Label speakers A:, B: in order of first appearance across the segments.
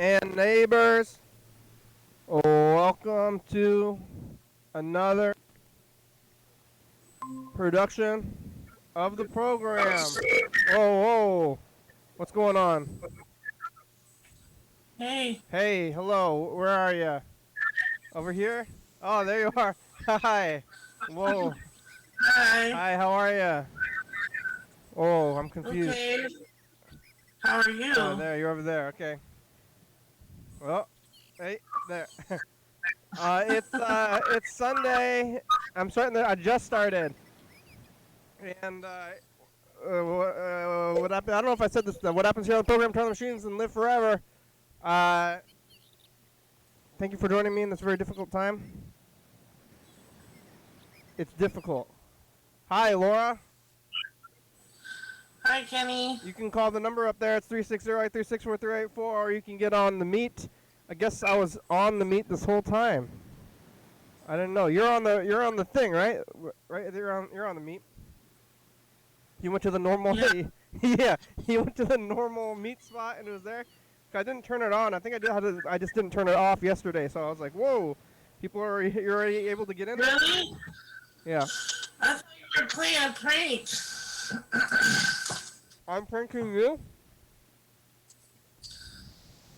A: and neighbors, welcome to another production of the program. Whoa, what's going on?
B: Hey.
A: Hey, hello, where are you? Over here? Oh, there you are. Hi. Whoa.
B: Hi.
A: Hi, how are you? Oh, I'm confused.
B: Okay. How are
A: Oh,
B: you?
A: there, you're over there. Okay. Well, hey, there. It's Sunday. I just started, and what happened? I don't know if I said this. What happens here on the program? Turn the machines and live forever. Uh, Thank you for joining me in this very difficult time. It's difficult. Hi, Laura.
B: Hi, Kenny.
A: You can call the number up there. It's 360-836-4384, or you can get on the meet. I guess I was on the meet this whole time. I didn't know. You're on the thing, right? Right? You're on the meet. You went to the normal.
B: Yeah.
A: Yeah, he went to the normal meet spot and it was there. I didn't turn it on. I think I just didn't turn it off yesterday. So I was like, whoa, you're already able to get in there?
B: Really?
A: Yeah.
B: I thought you were playing a prank.
A: I'm pranking you?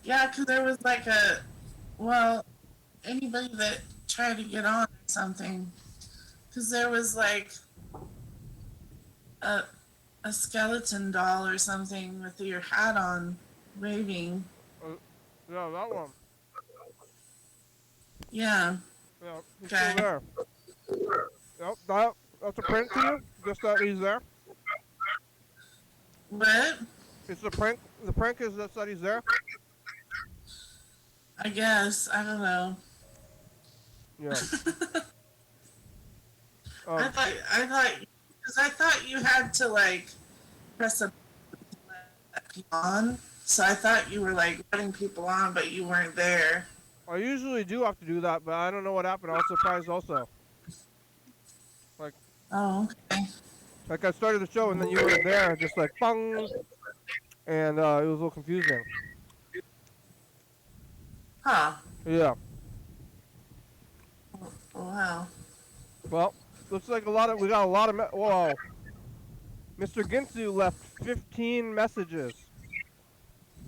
B: Yeah, because there was like anybody that tried to get on or something. Because there was like a, a skeleton doll or something with your hat on, waving.
A: Yeah, that one.
B: Yeah.
A: Yeah, he's
B: Okay.
A: still there. Yep, that's a prank to you? Just that he's there?
B: What?
A: It's a prank. The prank is just that he's there?
B: I guess. I don't know.
A: Yeah.
B: I thought you had to like press a button to let people on. So I thought you were like letting people on, but you weren't there.
A: I usually do have to do that, but I don't know what happened. I was surprised also. Like,
B: Oh, okay.
A: I started the show and then you were there, just like bang, and it was a little confusing.
B: Huh.
A: Yeah.
B: Wow.
A: Well, looks like we got a lot of whoa. Mr. Ginsu left 15 messages.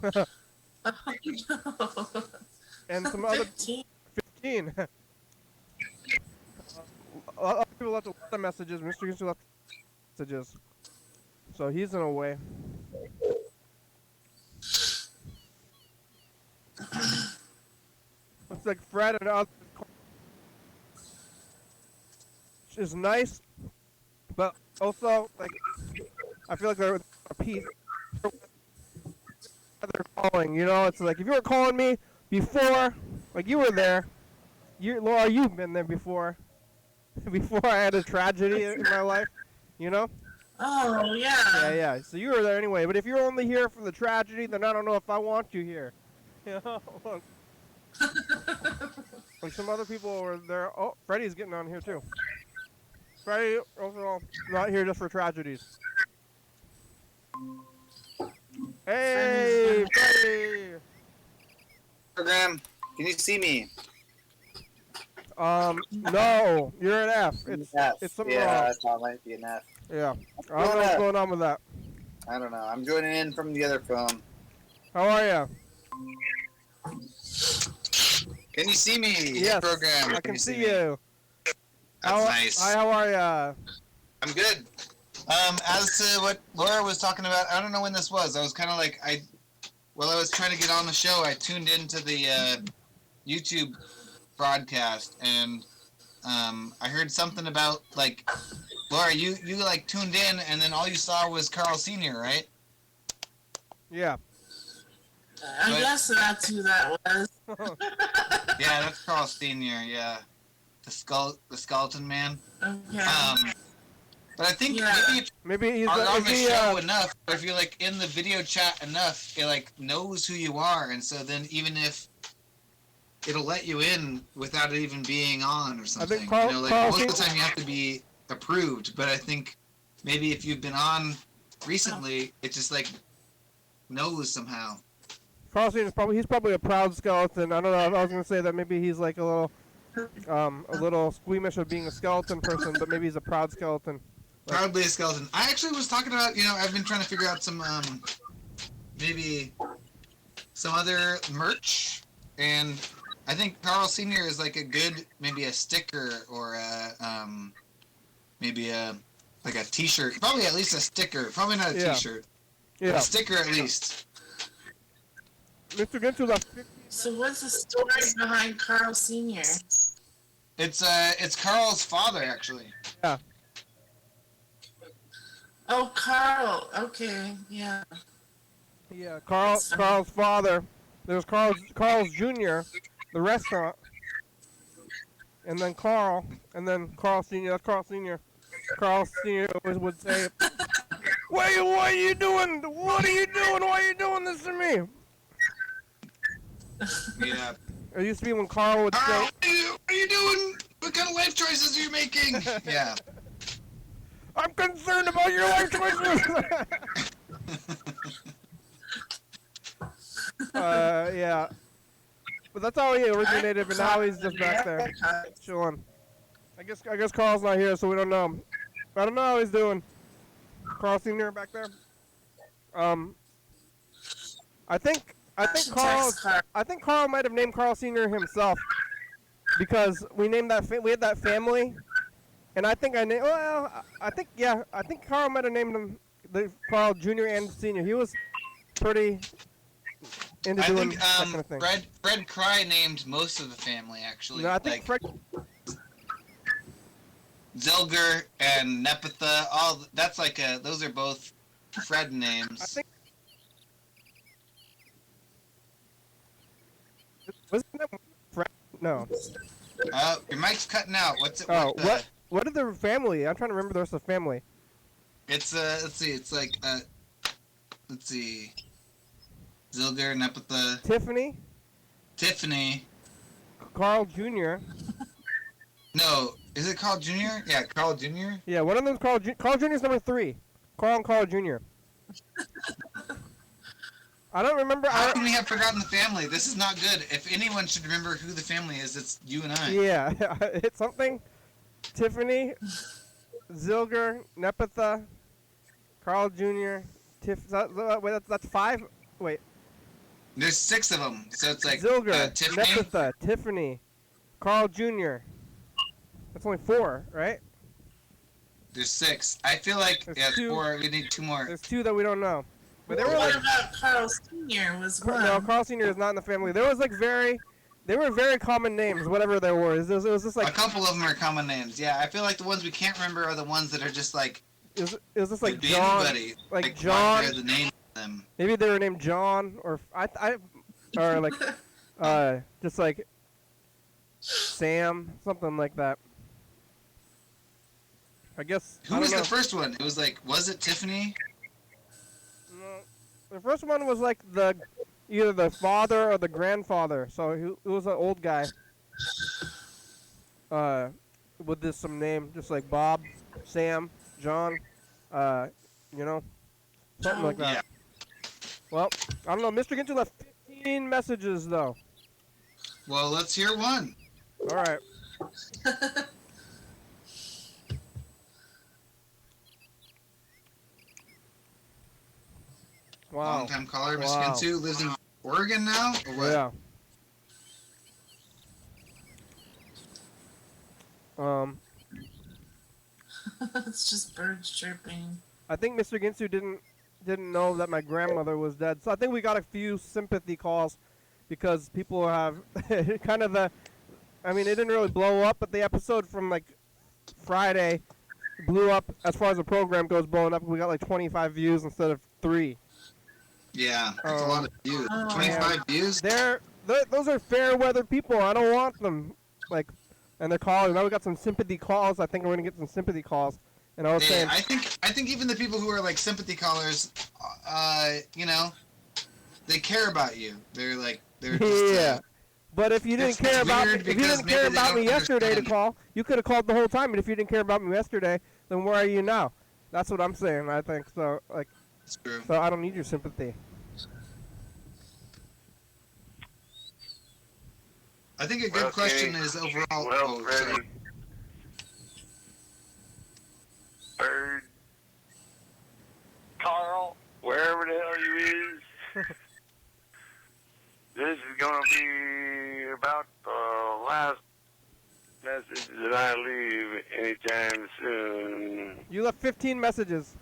B: Oh no.
A: And some other
B: 15.
A: 15. Other people left a lot of messages. Mr. Ginsu left messages. So he's in a way. Looks like Fred and others is nice, but also like I feel like they're a piece. They're calling, it's like if you were calling me before, like you were there, Laura, you've been there before. Before I had a tragedy in my life, you know?
B: Oh yeah.
A: Yeah. So you were there anyway. But if you're only here for the tragedy, then I don't know if I want you here. You know? Look. Like some other people were there. Oh, Freddie's getting on here too. Freddie also not here just for tragedies. Hey, Freddie.
C: Program. Can you see me?
A: No, you're an F. It's something wrong.
C: I thought it might be an F.
A: Yeah, I don't know what's going on with that.
C: I don't know. I'm joining in from the other phone.
A: How are you?
C: Can you see me?
A: Yes,
C: Program.
A: I can see you.
C: That's nice.
A: Hi, how are ya?
C: I'm good. As to what Laura was talking about, I don't know when this was. I was kind of like, while I was trying to get on the show, I tuned into the YouTube broadcast, and I heard something about, like, Laura, you like tuned in, and then all you saw was Carl Sr., right?
A: Yeah.
B: I guess that's who that was.
C: Yeah, that's Carl Sr., yeah. The skeleton man.
B: Okay.
C: But I think
A: maybe he's
C: on the show enough, or if you're like in the video chat enough, it like knows who you are, and so then even if it'll let you in without it even being on or something.
A: I think
C: most of the time you have to be approved, but I think maybe if you've been on recently, it just like knows somehow.
A: Carl Senior is he's probably a proud skeleton. I don't know. I was gonna say that maybe he's like a little squeamish of being a skeleton person, but maybe he's a proud skeleton.
C: Proudly a skeleton. I actually was talking about, I've been trying to figure out some, maybe some other merch, and I think Carl Senior is like maybe a sticker or maybe like a T-shirt. Probably at least a sticker. Probably not a T-shirt.
A: Yeah.
C: A sticker at least.
A: Mr. Ginsu left.
B: So what's the story behind Carl Senior?
C: It's Carl's father, actually.
A: Yeah.
B: Oh, Carl. Okay, yeah.
A: Yeah, Carl's father. There's Carl's Jr., the restaurant, and then Carl Senior. That's Carl Senior. Carl Senior always would say, what are you doing? What are you doing? Why are you doing this to me?"
C: Yeah.
A: It used to be when Carl would say,
C: Carl, what are you doing? What kind of life choices are you making? Yeah.
A: "I'm concerned about your life choices." Yeah. But that's how he originated, but now he's just back there, chilling. I guess Carl's not here, so we don't know. I don't know how he's doing. Carl Senior back there. I think Carl might have named Carl Senior himself because we had that family, and I think I think Carl might have named him Carl Junior and Senior. He was pretty into doing that kind of thing.
C: Fred Cry named most of the family, actually.
A: No, I think Fred.
C: Zilger and Nepitha, that's like those are both Fred names.
A: I think. Wasn't that Fred? No.
C: Your mic's cutting out. What's it?
A: Oh, what are the family? I'm trying to remember the rest of the family.
C: It's let's see. It's like let's see. Zilger, Nepitha. Tiffany.
A: Carl Jr.
C: No, is it Carl Jr.? Yeah, Carl Jr.
A: Yeah, one of them's Carl Jr. is number 3. Carl and Carl Jr. I don't remember.
C: How can we have forgotten the family? This is not good. If anyone should remember who the family is, it's you and I.
A: Yeah, it's something. Tiffany, Zilger, Nepitha, Carl Jr. Wait, that's 5. Wait.
C: There's 6 of them, so it's like
A: Zilger,
C: Tiffany.
A: Nepitha, Tiffany, Carl Jr. That's only 4, right?
C: There's 6. I feel like
A: There's
C: 4. We need 2 more.
A: There's 2 that we don't know. But they were
B: What
A: like,
B: about Carl Senior? Was one?
A: no, Carl Senior is not in the family. There was they were very common names, whatever they were. It was just like
C: a couple of them are common names. Yeah, I feel like the ones we can't remember are the ones that are just like.
A: it was just like
C: could be
A: John,
C: anybody.
A: like John.
C: The name of them.
A: Maybe they were named John or or like just like Sam, something like that. I guess.
C: Who was the first one? It was like, was it Tiffany?
A: No, the first one was like either the father or the grandfather. So he was an old guy. With some name, just like Bob, Sam, John, something like that.
C: Yeah.
A: Well, I don't know. Mr. Ginter left 15 messages though.
C: Well, let's hear one.
A: All right. Wow.
C: Long time caller, Mr.
A: Wow.
C: Kinsu lives in Oregon now, or what?
A: Yeah.
B: It's just birds chirping.
A: I think Mr. Ginsu didn't know that my grandmother was dead. So I think we got a few sympathy calls because people have kind of it didn't really blow up, but the episode from like Friday blew up as far as the program goes, blowing up. We got like 25 views instead of 3.
C: Yeah, that's a lot of views.
B: Oh.
C: 25 views?
A: Those are fair weather people. I don't want them and they're calling. Now we got some sympathy calls. I think we're gonna get some sympathy calls. And I was saying,
C: I think even the people who are like sympathy callers, they care about you. They're just,
A: yeah. But if you didn't care about me yesterday to call, you could have called the whole time. And if you didn't care about me yesterday, then where are you now? That's what I'm saying. I think so.
C: It's true.
A: So I don't need your sympathy.
C: I think a good question is overall.
D: Well,
C: Oh, sorry.
D: Bird, Carl, wherever the hell you is, this is gonna be about the last message that I leave anytime soon.
A: You left 15 messages.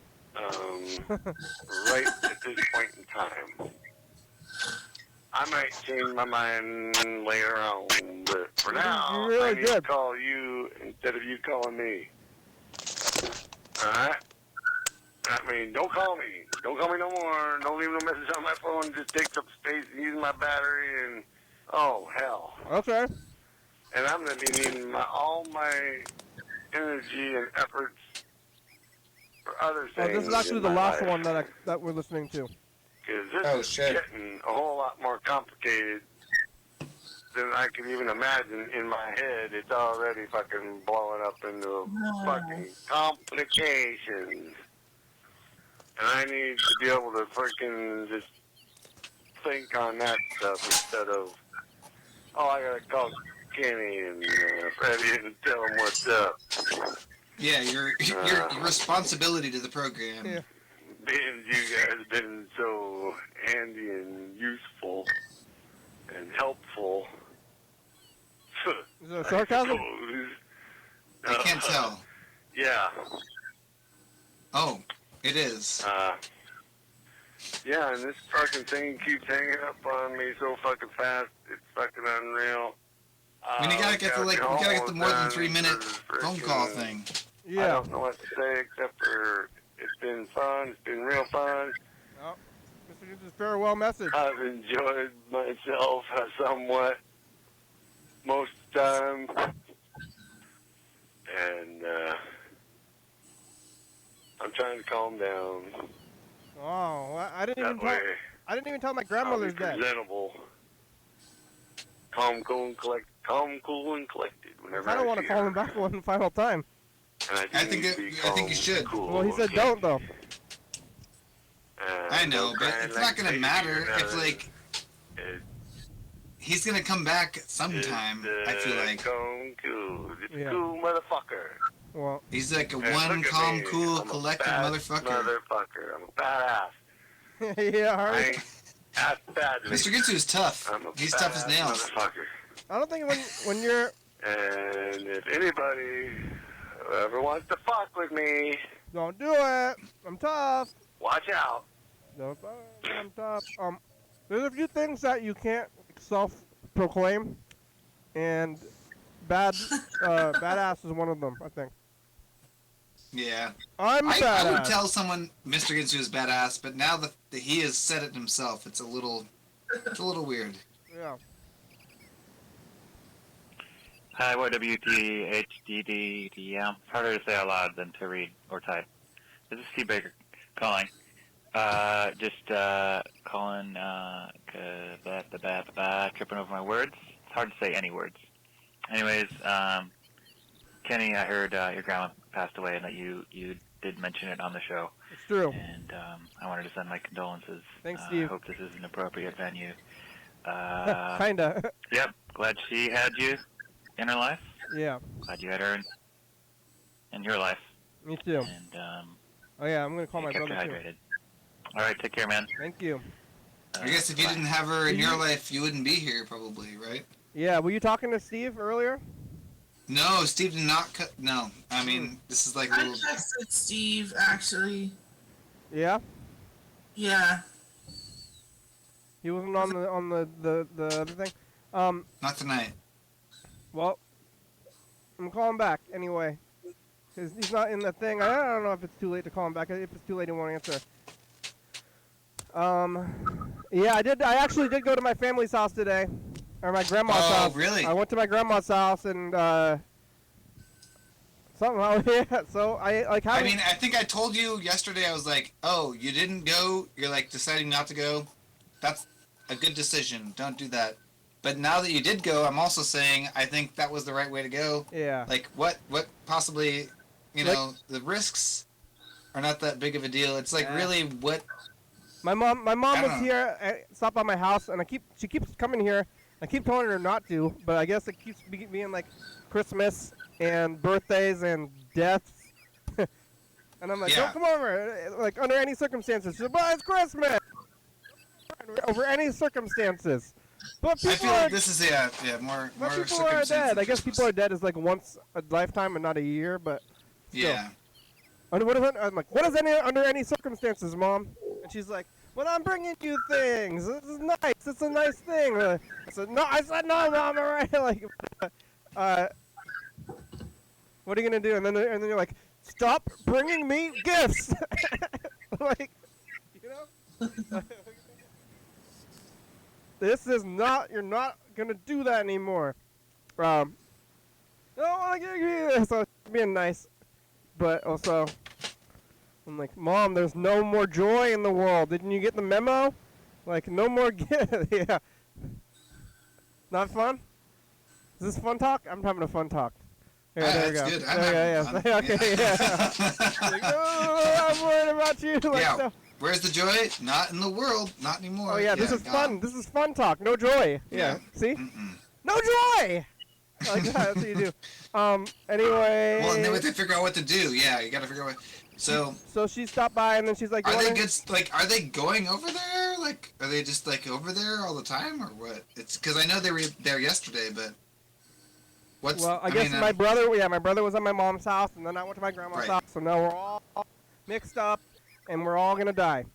D: Right at this point in time. I might change my mind later on, but for now,
A: You're really
D: I need to
A: good.
D: call you instead of you calling me. Alright? I mean, don't call me. Don't call me no more. Don't leave no message on my phone. It just takes up space and using my battery and, oh, hell.
A: Okay.
D: And I'm going to be needing all my energy and efforts for other
A: Well,
D: things.
A: this is actually
D: in
A: the
D: my
A: last
D: life.
A: one that we're listening to.
D: Because this
C: Oh,
D: is
C: shit.
D: getting a whole lot more complicated than I can even imagine in my head. It's already fucking blowing up into fucking complications. And I need to be able to freaking just think on that stuff instead of, oh, I gotta call Kenny and Freddie and tell him what's up.
C: Yeah, your responsibility to the program.
A: Yeah.
D: Being you guys have been so handy and useful and helpful.
A: Is that sarcasm?
C: I can't tell.
D: Yeah.
C: Oh, it is.
D: Yeah, and this fucking thing keeps hanging up on me so fucking fast. It's fucking unreal.
C: I mean, you gotta get the more than 3 minute phone call thing.
D: I
A: Yeah.
D: don't know what to say except for it's been fun. It's been real fun.
A: Oh, Mr. Gibbs' farewell message.
D: I've enjoyed myself somewhat most of the time. And I'm trying to calm down.
A: Oh, well, I didn't
D: That way
A: I didn't even tell my
D: I'll be
A: grandmother's dead.
D: presentable. Calm, cool, and collected whenever
A: I don't want
D: see
A: to call
D: her.
A: him back one final time.
D: And I
C: think
D: need
C: it-
D: to be
C: I think you
D: calm,
C: should.
D: cool,
A: Well, he said
D: and
A: don't though.
C: I know,
D: don't
C: but
D: cry
C: it's
D: like
C: not gonna
D: baby
C: matter
D: or
C: if,
D: nothing.
C: like,
D: It-
C: he's gonna come back sometime,
D: it's,
C: I feel like.
D: calm, cool. It's
A: Yeah.
D: cool, motherfucker.
A: Well,
C: He's like a
D: And
C: one
D: look at
C: calm,
D: me.
C: cool,
D: I'm a
C: collected
D: bad
C: motherfucker.
D: Motherfucker. I'm a badass.
A: yeah,
D: I
A: Harvey.
D: ain't that badly.
C: Mr. Gitsu's tough.
D: I'm a
C: He's tough as
D: badass
C: nails.
D: Motherfucker.
A: I don't think when you're
D: And if anybody ever wants to fuck with me,
A: don't do it. I'm tough.
D: watch out.
A: No, I'm tough. There's a few things that you can't self-proclaim, and badass is one of them. I think.
C: Yeah.
A: I'm
C: I
A: badass.
C: would tell someone Mr. Gitsu is badass, but now that he has said it himself, it's a little weird.
A: Yeah.
E: Hi, YWTHDDDM. It's harder to say out loud than to read or type. This is Steve Baker calling. Just calling, tripping over my words. It's hard to say any words. Anyways, Kenny, I heard your grandma passed away and that you did mention it on the show.
A: It's true.
E: And I wanted to send my condolences.
A: Thanks,
E: I
A: Steve.
E: hope this is an appropriate venue.
A: Kinda.
E: Yep, glad she had you in her life.
A: Yeah.
E: Glad you had her in your life.
A: Me too.
E: And
A: Oh yeah, I'm gonna call my
E: kept you
A: brother too.
E: hydrated. All right, take care, man.
A: Thank you.
C: I guess if you
E: Bye.
C: didn't have her in
A: Did
C: your
A: you-
C: life, you wouldn't be here, probably, right?
A: Yeah. Were you talking to Steve earlier?
C: No, Steve did not cut. No, I mean, this is like a
B: I
C: little.
B: texted Steve, actually.
A: Yeah.
B: Yeah.
A: He wasn't on the other thing.
C: Not tonight.
A: Well, I'm calling back anyway. 'Cause he's not in the thing. I don't know if it's too late to call him back. If it's too late, he won't answer. Yeah, I actually did go to my family's house today, or my grandma's
C: Oh,
A: house.
C: really?
A: I went to my grandma's house and somehow, yeah. So I like how.
C: I mean, I think I told you yesterday. I was like, "Oh, you didn't go. You're like deciding not to go. That's a good decision. Don't do that." But now that you did go, I'm also saying I think that was the right way to go.
A: Yeah.
C: Like, what possibly, the risks are not that big of a deal. It's like
A: Yeah.
C: really what.
A: My mom
C: I
A: was
C: don't know.
A: here, stopped by my house, and she keeps coming here. I keep telling her not to, but I guess it keeps being like Christmas and birthdays and deaths. And I'm like,
C: Yeah.
A: don't come over, like under any circumstances. She's like, but it's Christmas. Over any circumstances. But people
C: I feel
A: are,
C: like this is more
A: but people are
C: circumstances
A: dead.
C: than
A: I guess
C: Christmas.
A: people are dead is like once a lifetime and not a year, but still.
C: Yeah.
A: Under what is it? I'm like, what is under any circumstances, Mom? And she's like, well, I'm bringing you things. This is nice. It's a nice thing. I said, no, no, Mom, all right. Like, what are you gonna do? And then you're like, stop bringing me gifts. Like, you know, this is not. You're not gonna do that anymore. No, I get you. So being nice, but also, I'm like, Mom, there's no more joy in the world. Didn't you get the memo? Like, no more gifts. Yeah. Not fun? Is this fun talk? I'm having a fun talk. Here, there we
C: That's
A: go.
C: good. I'm having fun.
A: Okay, yeah. Like, oh, I'm worried about you. Like,
C: Yeah.
A: no.
C: Where's the joy? Not in the world. Not anymore.
A: Oh, yeah, this is
C: gone.
A: fun. This is fun talk. No joy. Yeah. See?
C: Mm-mm.
A: No joy! Like that, that's what you do. Anyway.
C: Well, and then we have to figure out what to do. Yeah, you got to figure out what.
A: So she stopped by and then she's like,
C: Are
A: "You
C: they
A: wanna-"
C: good? Like, are they going over there? Like, are they just like over there all the time, or what? It's because I know they were there yesterday, but what's?
A: Well, I guess
C: mean,
A: my brother was at my mom's house, and then I went to my grandma's
C: Right.
A: house, so now we're all mixed up, and we're all gonna die.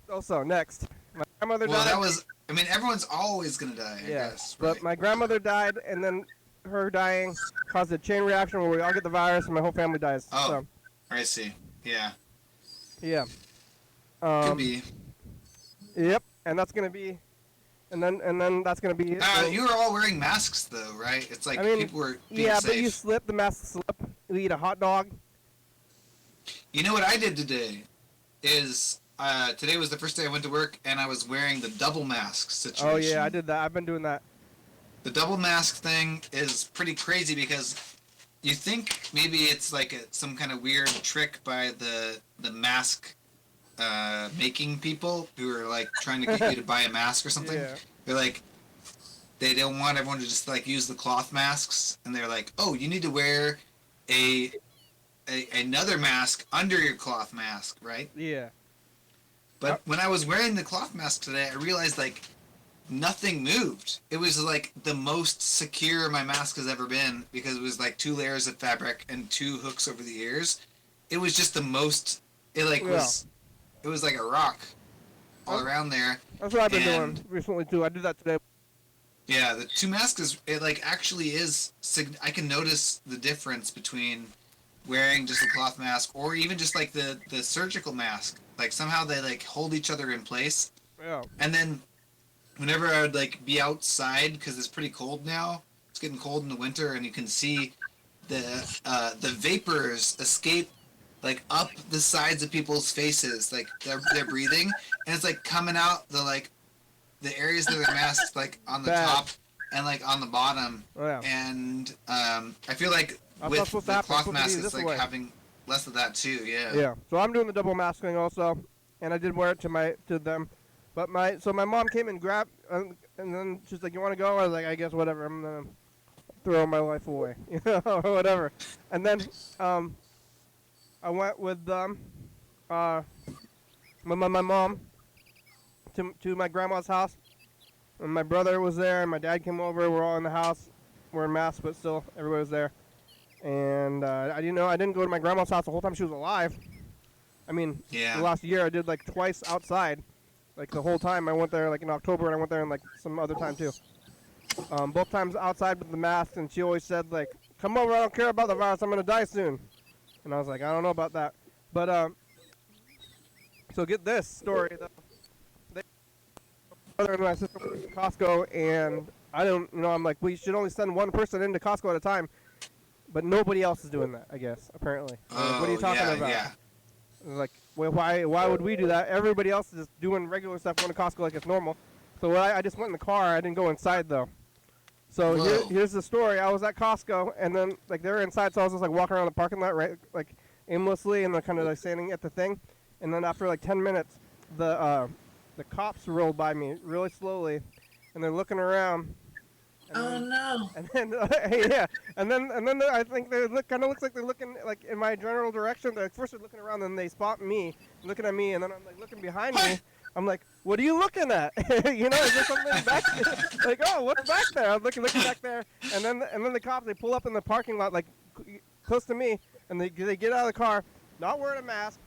A: Also, next, my grandmother
C: Well,
A: died.
C: that was. I mean, everyone's always gonna die. I
A: yeah,
C: guess.
A: but
C: Right.
A: my grandmother died, and then her dying caused a chain reaction where we all get the virus, and my whole family dies.
C: Oh.
A: So,
C: I see. Yeah.
A: yeah.
C: Could be.
A: Yep, and that's gonna be, and then that's gonna be. so-
C: You were all wearing masks, though, right? It's like
A: I mean,
C: people were being
A: yeah,
C: safe.
A: but you slip the mask slip. You eat a hot dog.
C: You know what I did today? Is today was the first day I went to work, and I was wearing the double mask situation.
A: Oh yeah, I did that. I've been doing that.
C: The double mask thing is pretty crazy because you think maybe it's like some kind of weird trick by the mask making people who are like trying to get you to buy a mask or something.
A: Yeah.
C: They're like, they don't want everyone to just like use the cloth masks, and they're like, oh, you need to wear another mask under your cloth mask, right?
A: Yeah.
C: But when I was wearing the cloth mask today, I realized like nothing moved. It was like the most secure my mask has ever been because it was like 2 layers of fabric and 2 hooks over the ears. It was just the most. It like was. It was like a rock all around there.
A: That's what I've been
C: And-
A: doing recently too. I did that today.
C: Yeah, the 2 masks is it like actually is. I can notice the difference between wearing just a cloth mask or even just like the surgical mask. Like somehow they like hold each other in place.
A: Yeah.
C: And then whenever I would like be outside because it's pretty cold now, it's getting cold in the winter, and you can see the vapors escape like up the sides of people's faces, like they're breathing, and it's like coming out the areas that are masked like on the
A: Bad.
C: top and like on the bottom.
A: Oh, yeah.
C: And I feel like
A: That's not
C: with
A: supposed to
C: the
A: happen.
C: cloth
A: It's supposed to
C: mask,
A: be
C: it's
A: this
C: like
A: way.
C: having less of that too. Yeah.
A: Yeah. So I'm doing the double masking also, and I did wear it to them, but my mom came and grabbed, and then she's like, "You want to go?" I was like, "I guess whatever. I'm gonna throw my life away, you know, or whatever." And then I went with my mom to my grandma's house, and my brother was there, and my dad came over. We're all in the house, wearing masks, but still everybody was there. And I didn't go to my grandma's house the whole time she was alive. I mean,
C: Yeah.
A: the last year I did like twice outside, like the whole time. I went there like in October, and I went there in like some other time too. Both times outside with the mask, and she always said like, "Come over, I don't care about the virus. I'm gonna die soon." And I was like, I don't know about that. But so get this story though. My brother and my sister went to Costco, and I'm like, we should only send one person into Costco at a time. But nobody else is doing that, I guess, apparently. Like, what are you talking about?
C: Yeah.
A: Like, well, why would we do that? Everybody else is just doing regular stuff, going to Costco like it's normal. So I just went in the car. I didn't go inside, though. So here's the story. I was at Costco, and then, like, they were inside, so I was just, like, walking around the parking lot, right, like, aimlessly, and then kind of, like, standing at the thing. And then after, like, 10 minutes, the cops rolled by me really slowly, and they're looking around.
B: Oh no.
A: And then yeah, and then I think they kind of looks like they're looking like in my general direction. They're first they're looking around, then they spot me, looking at me, and then I'm like looking behind me. I'm like, what are you looking at? You know, is there something back there? Like, oh, what's back there? I'm looking back there, and then the cops, they pull up in the parking lot like close to me, and they get out of the car, not wearing a mask.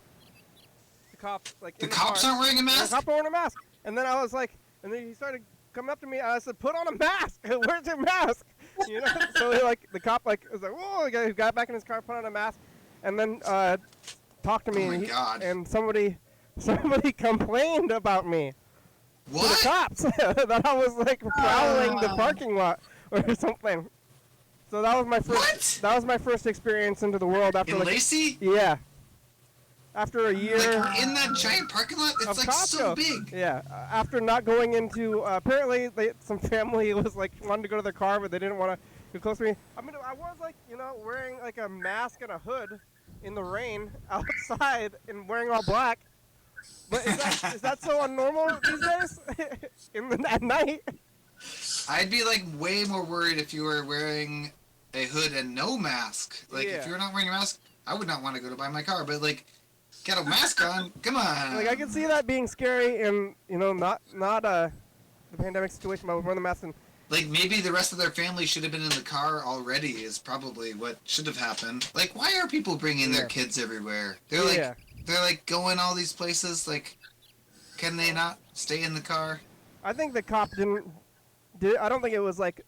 A: The cops like
C: The cops aren't wearing a mask?
A: The cops aren't wearing a mask. And then I was like, and then he started coming up to me, and I said, put on a mask. Where's your mask? You know, so the cop was like, whoa, he got back in his car, put on a mask, and then talked to me,
C: Oh my God.
A: and somebody complained about me to
C: What?
A: the cops that I was like prowling the parking lot or something. So that was my first.
C: What?
A: That was my first experience into the world after
C: In
A: like
C: Lacey?
A: yeah. After a year
C: Like in that giant parking lot? It's
A: of
C: like
A: Costco.
C: so big.
A: Yeah. After not going into apparently some family was like wanted to go to their car but they didn't want to go close to me. I mean I was like wearing like a mask and a hood in the rain outside and wearing all black. But is that so unnormal these days? At night?
C: I'd be like way more worried if you were wearing a hood and no mask. Like
A: Yeah.
C: if you're not wearing a mask, I would not want to go to buy my car. But like, get a mask on. Come on.
A: Like I can see that being scary and not the pandemic situation, but wearing the mask and
C: Like maybe the rest of their family should have been in the car already. Is probably what should have happened. Like why are people bringing their kids everywhere? They're like going all these places. Like, can they not stay in the car?
A: I think the cop I don't think it was like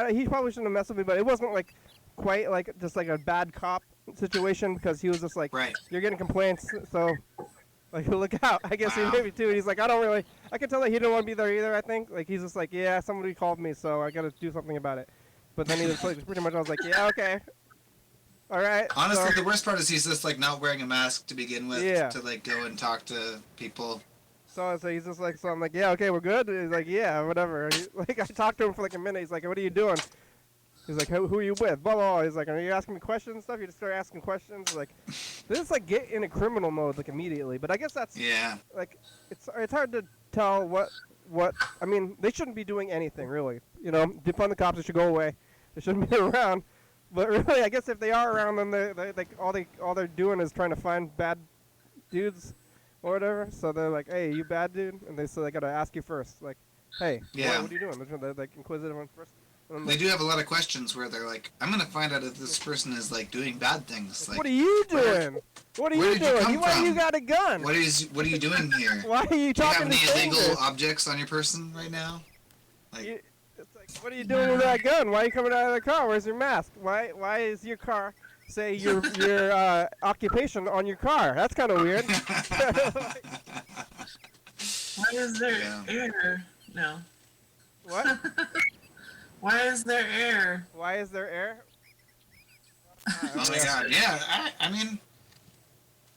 A: he probably shouldn't have messed with me, but it wasn't like quite like just like a bad cop situation because he was just like,
C: Right.
A: you're getting complaints, so like look out. I guess
C: Wow.
A: he maybe too. He's like, I could tell that he didn't want to be there either. I think like he's just like, yeah, somebody called me, so I got to do something about it. But then he was like, pretty much, I was like, yeah, okay, all right.
C: Honestly,
A: so,
C: the worst part is he's just like not wearing a mask to begin with.
A: Yeah.
C: To like go and talk to people.
A: So he's just like, so I'm like, yeah, okay, we're good. He's like, yeah, whatever. Like I talked to him for like a minute. He's like, what are you doing? He's like, who are you with? Blah, blah, blah. He's like, are you asking me questions and stuff? You just start asking questions. Like, this is like get in a criminal mode like immediately. But I guess that's
C: Yeah.
A: like, it's hard to tell what. I mean, they shouldn't be doing anything really. You know, defund the cops. They should go away. They shouldn't be around. But really, I guess if they are around, then they all they're doing is trying to find bad dudes or whatever. So they're like, hey, you bad dude? And they gotta ask you first. Like, hey,
C: Yeah.
A: what are you doing? They're like inquisitive one first. And I'm
C: They
A: like,
C: do have a lot of questions where they're like, I'm gonna find out if this person is like doing bad things. Like,
A: what are you
C: where-
A: doing? What are
C: where
A: you
C: did you
A: doing?
C: come
A: Why
C: from?
A: you got a gun?
C: what are you doing here?
A: Why are you
C: Do you have
A: talking to
C: any illegal
A: strangers?
C: objects on your person right now? Like,
A: It's like, what are you doing with that gun? Why are you coming out of the car? Where's your mask? Why is your car say your occupation on your car? That's kind of weird.
B: Why is there
C: Yeah.
B: air? No.
A: What?
B: Why is there air?
A: Why is there air?
C: oh my god, yeah. I mean,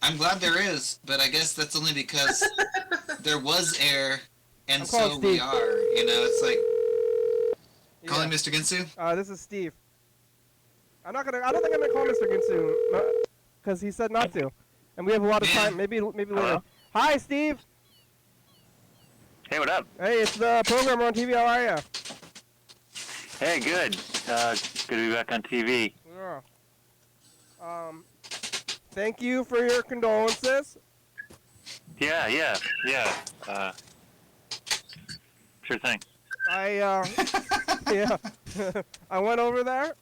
C: I'm glad there is, but I guess that's only because there was air, and
A: I'm calling
C: so we
A: Steve.
C: are. You know, it's like calling
A: Yeah.
C: Mr. Ginsu.
A: This is Steve. I don't think I'm gonna call Mr. Ginsu because he said not to, and we have a lot of
C: Yeah.
A: time. Maybe later.
E: Hello?
A: Hi, Steve.
E: Hey, what up?
A: Hey, it's the programmer on TV. How are you?
E: Hey, good. Good to be back on TV.
A: Yeah. Thank you for your condolences.
E: Yeah. Sure thing.
A: Yeah, I went over there.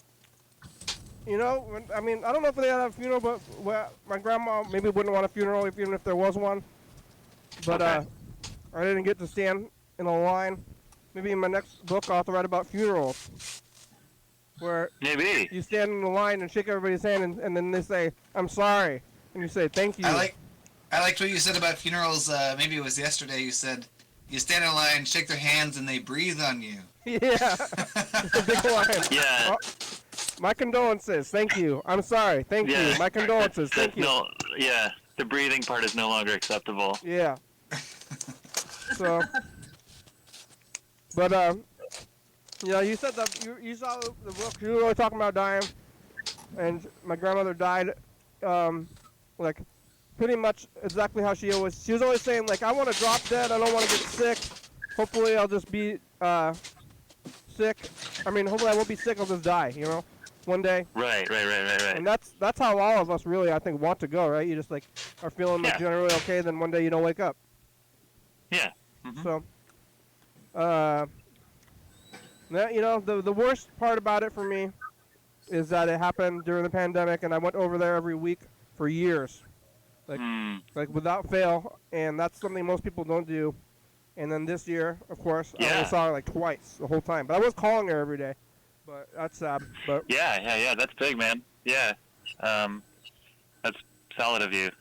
A: You know, I don't know if they had a funeral, but my grandma maybe wouldn't want a funeral even if there was one. But
E: Okay.
A: I didn't get to stand in a line. Maybe in my next book I'll have to write about funerals, where
E: Maybe.
A: you stand in the line and shake everybody's hand, and then they say, "I'm sorry," and you say, "Thank you."
C: I liked what you said about funerals. Maybe it was yesterday. You said you stand in line, shake their hands, and they breathe on you.
A: Yeah. Big line.
E: Yeah.
A: Oh, my condolences. Thank you. I'm sorry. Thank
E: Yeah.
A: you. My condolences. Thank you.
E: Yeah. The breathing part is no longer acceptable.
A: Yeah. So, but you said that you saw the book. You were really talking about dying, and my grandmother died, like pretty much exactly how she was. She was always saying like, I want to drop dead. I don't want to get sick. Hopefully, I'll just be sick. I mean, hopefully I won't be sick. I'll just die. You know, one day.
E: Right.
A: And that's how all of us really, I think, want to go, right? You just like are feeling like
E: Yeah.
A: generally okay, then one day you don't wake up.
E: Yeah. Mhm.
A: So, that, you know, the worst part about it for me is that it happened during the pandemic, and I went over there every week for years, like without fail, and that's something most people don't do. And then this year, of course, I
E: Yeah.
A: only saw her like twice the whole time, but I was calling her every day. But that's sad. But
E: Yeah. That's big, man. Yeah. That's solid of you.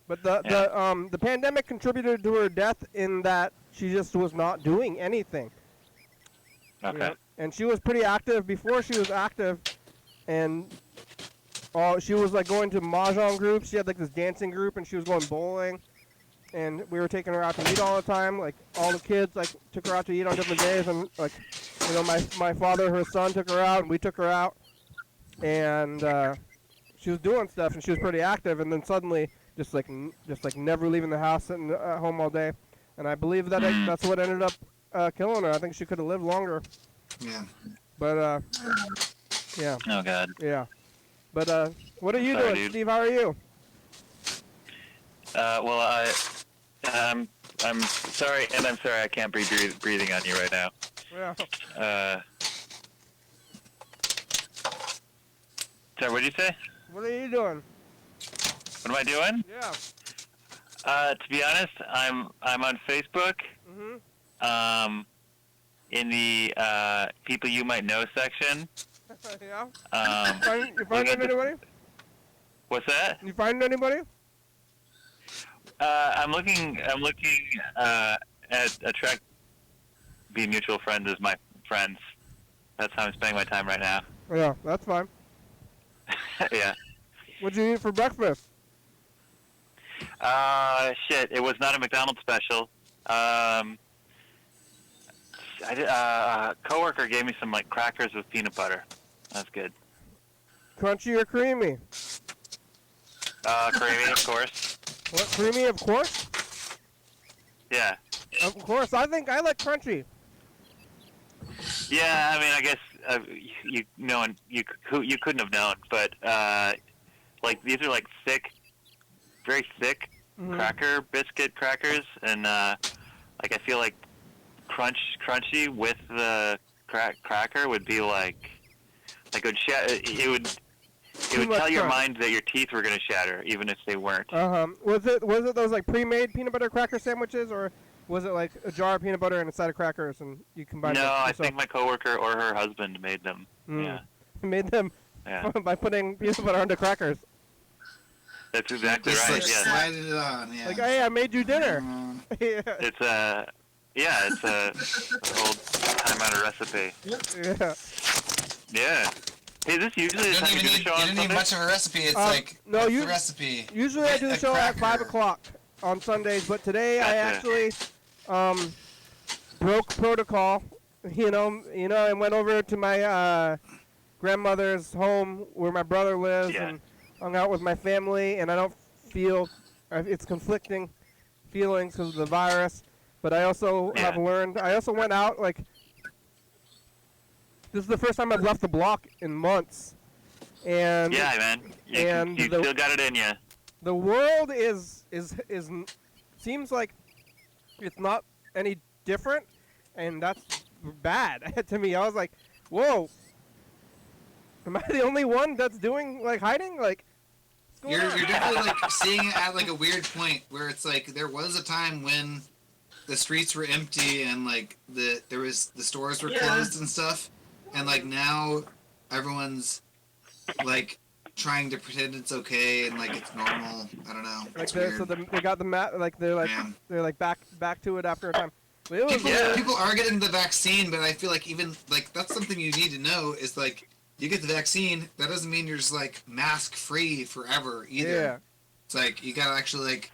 A: But the pandemic contributed to her death in that she just was not doing anything.
E: Okay.
A: You know? And she was pretty active before she was active, and she was like going to mahjong groups. She had like this dancing group, and she was going bowling, and we were taking her out to eat all the time. Like all the kids like took her out to eat on different days, and like, you know, my father, her son, took her out, and we took her out, and she was doing stuff, and she was pretty active, and then suddenly just like never leaving the house, sitting at home all day, and I believe that that's what ended up killing her. I think she could have lived longer.
C: Yeah.
A: But yeah.
E: Oh God.
A: Yeah. But what are you
E: Sorry,
A: doing,
E: dude.
A: Steve? How are you?
E: Well, I'm sorry, and I'm sorry I can't be breathing on you right now.
A: Yeah.
E: Sorry, what did you say?
A: What are you doing?
E: What am I doing?
A: Yeah.
E: To be honest, I'm on Facebook.
A: Mhm.
E: In the people you might know section.
A: Yeah. You
E: looking
A: find
E: at the-
A: anybody?
E: What's that?
A: You find anybody?
E: I'm looking at attract be mutual friends as my friends. That's how I'm spending my time right now.
A: Yeah, that's fine.
E: Yeah.
A: What'd you eat for breakfast?
E: Shit, it was not a McDonald's special. I did, a coworker gave me some like crackers with peanut butter. That's good.
A: Crunchy or creamy?
E: Creamy, of course.
A: What, creamy, of course?
E: Yeah.
A: Of course. I think I like crunchy.
E: Yeah, I mean, I guess you couldn't have known, but like these are like thick, very thick cracker biscuit crackers, and like I feel like crunchy with the cracker would be like it would tell your mind that your teeth were gonna shatter even if they weren't.
A: Was it those like pre-made peanut butter cracker sandwiches, or was it like a jar of peanut butter and a side of crackers and you combined
E: No,
A: it
E: I
A: yourself?
E: think my coworker or her husband made them. Yeah.
A: Made them by putting peanut butter onto crackers.
E: That's exactly
C: Just
E: right.
C: like
E: Yeah.
C: sliding it on. Yeah.
A: Like, hey, I made you dinner. Yeah.
E: It's a old time out of recipe.
A: Yeah.
E: Yeah. Hey, is this usually the
C: You
E: time you do the show on
C: didn't need
E: Sunday?
C: much of a recipe. It's
A: no,
C: what's
A: you-
C: the recipe?
A: Usually I do the
C: A
A: show at 5
C: cracker.
A: o'clock on Sundays, but today I
E: Gotcha.
A: actually broke protocol, and went over to my grandmother's home where my brother lives
E: Yeah.
A: and hung out with my family, and I don't feel it's conflicting feelings because of the virus, but I also have learned. I also went out like this is the first time I've left the block in months, and
E: Yeah, man. You still got it in you.
A: the world is seems like it's not any different, and that's bad to me. I was like, whoa, am I the only one that's doing like hiding? Like, what's going on?
C: You're definitely like seeing it at like a weird point where it's like there was a time when the streets were empty and like the stores were closed and stuff, and like now everyone's like trying to pretend it's okay and like it's normal. I don't know.
A: Like
C: It's weird.
A: so they got the like
C: Yeah.
A: they're like back to it after a time. But it was
C: People are getting the vaccine, but I feel like even like that's something you need to know is like you get the vaccine, that doesn't mean you're just like mask free forever either.
A: Yeah.
C: It's like you gotta actually like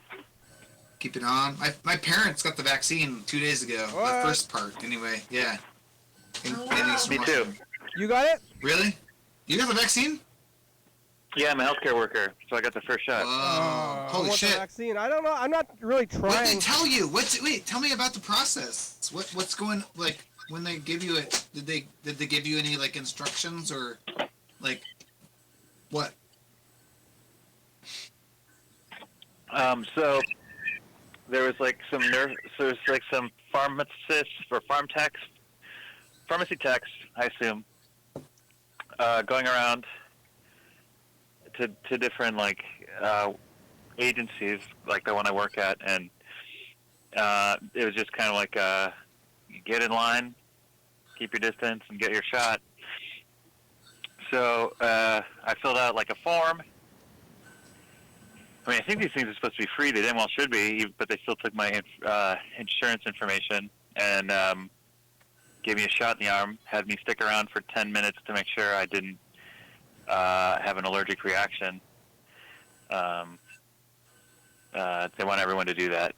C: keep it on. My parents got the vaccine 2 days ago.
A: What?
C: The first part, anyway. Yeah. In Eastern
E: Me too.
C: Washington.
A: You got it?
C: Really? You got the vaccine?
E: Yeah, I'm a healthcare worker, so I got the first shot.
C: Oh,
A: I
C: holy
A: want
C: shit!
A: the vaccine. I don't know. I'm not really
C: What did they
A: trying.
C: tell you? Wait, tell me about the process. What's going like? when they give you it? Did they give you any like instructions or like what?
E: So there was like some some pharmacists or pharmacy techs, I assume, going around to different like agencies, like the one I work at, and it was just kind of like get in line, keep your distance, and get your shot. So I filled out like a form. I mean, I think these things are supposed to be free. They damn well should be, but they still took my insurance information and gave me a shot in the arm, had me stick around for 10 minutes to make sure I didn't have an allergic reaction. They want everyone to do that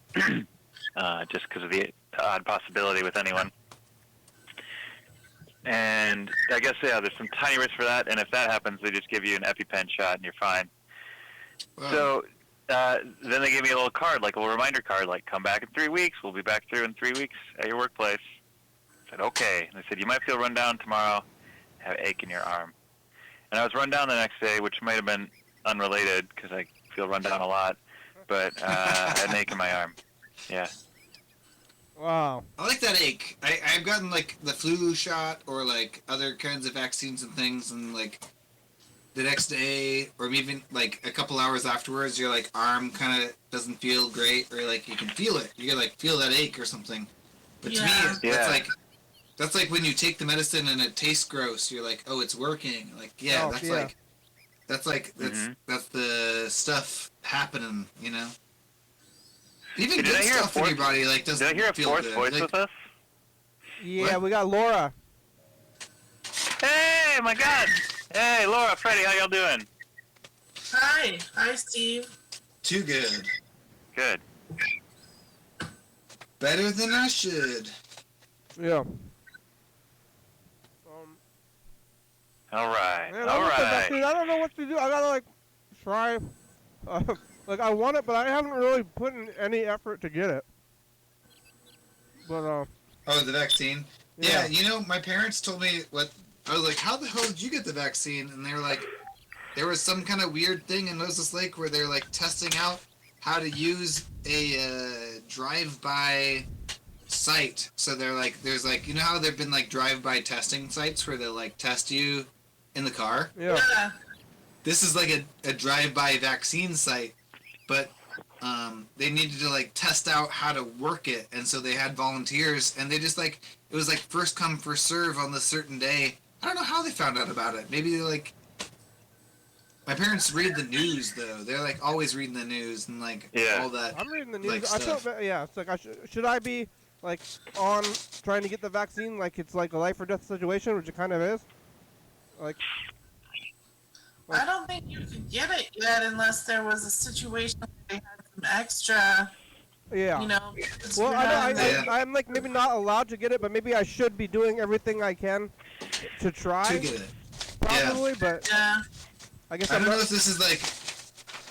E: just because of the odd possibility with anyone. And I guess, yeah, there's some tiny risk for that, and if that happens, they just give you an EpiPen shot and you're fine.
C: Wow.
E: So then they gave me a little card, like a little reminder card, like, come back in 3 weeks. We'll be back through in 3 weeks at your workplace. I said, okay. And they said, you might feel run down tomorrow, have an ache in your arm. And I was run down the next day, which might have been unrelated because I feel run down a lot, but I had an ache in my arm. Yeah.
A: Wow.
C: I like that ache. I've gotten like the flu shot or like other kinds of vaccines and things, and like the next day or even like a couple hours afterwards, your like arm kind of doesn't feel great, or like you can feel it. You can like feel that ache or something. But to me, that's like when you take the medicine and it tastes gross. You're like, oh, it's working. Like, yeah, that's the stuff happening, you know. Even
E: Did
C: good
E: I hear
C: stuff in your body like doesn't
E: Did I hear a
C: feel
E: fourth
C: good.
E: voice
C: Like,
E: with us?
A: Yeah,
C: What?
A: we got Laura.
E: Hey, my God. Hey, Laura, Freddie, how y'all doing?
B: Hi, Steve.
C: too good.
E: Good.
C: Better than I should.
A: Yeah.
E: All right.
A: Man,
E: All right.
A: I don't know what to do. I gotta like try. Like I want it, but I haven't really put in any effort to get it. But
C: Oh, the vaccine?
A: Yeah.
C: Yeah, you know, my parents told me what. I was like, how the hell did you get the vaccine? And they were like, there was some kind of weird thing in Moses Lake where they're like testing out how to use a drive-by site. So they're like, there's like, you know how there've been like drive-by testing sites where they'll like test you in the car?
A: yeah.
C: This is like a drive-by vaccine site, but they needed to like test out how to work it, and so they had volunteers, and they just like, it was like first come first serve on this certain day. I don't know how they found out about it. Maybe they like, my parents read the news though. They're like always reading the news and like all that.
A: I'm reading the news.
C: like,
A: I feel
C: stuff.
A: yeah. It's like should I be like on trying to get the vaccine like it's like a life or death situation, which it kind of is. Like.
B: I don't think you could get it yet unless there was a situation where they had some extra,
A: Yeah.
B: you know. because
A: Well,
B: you're
A: I
B: not in
A: know,
B: the-
A: I'm like maybe not allowed to get it, but maybe I should be doing everything I can to try.
C: To get it.
A: Probably, but
B: Yeah.
A: I guess
C: I
A: I'm
C: don't know
A: not.
C: if this is like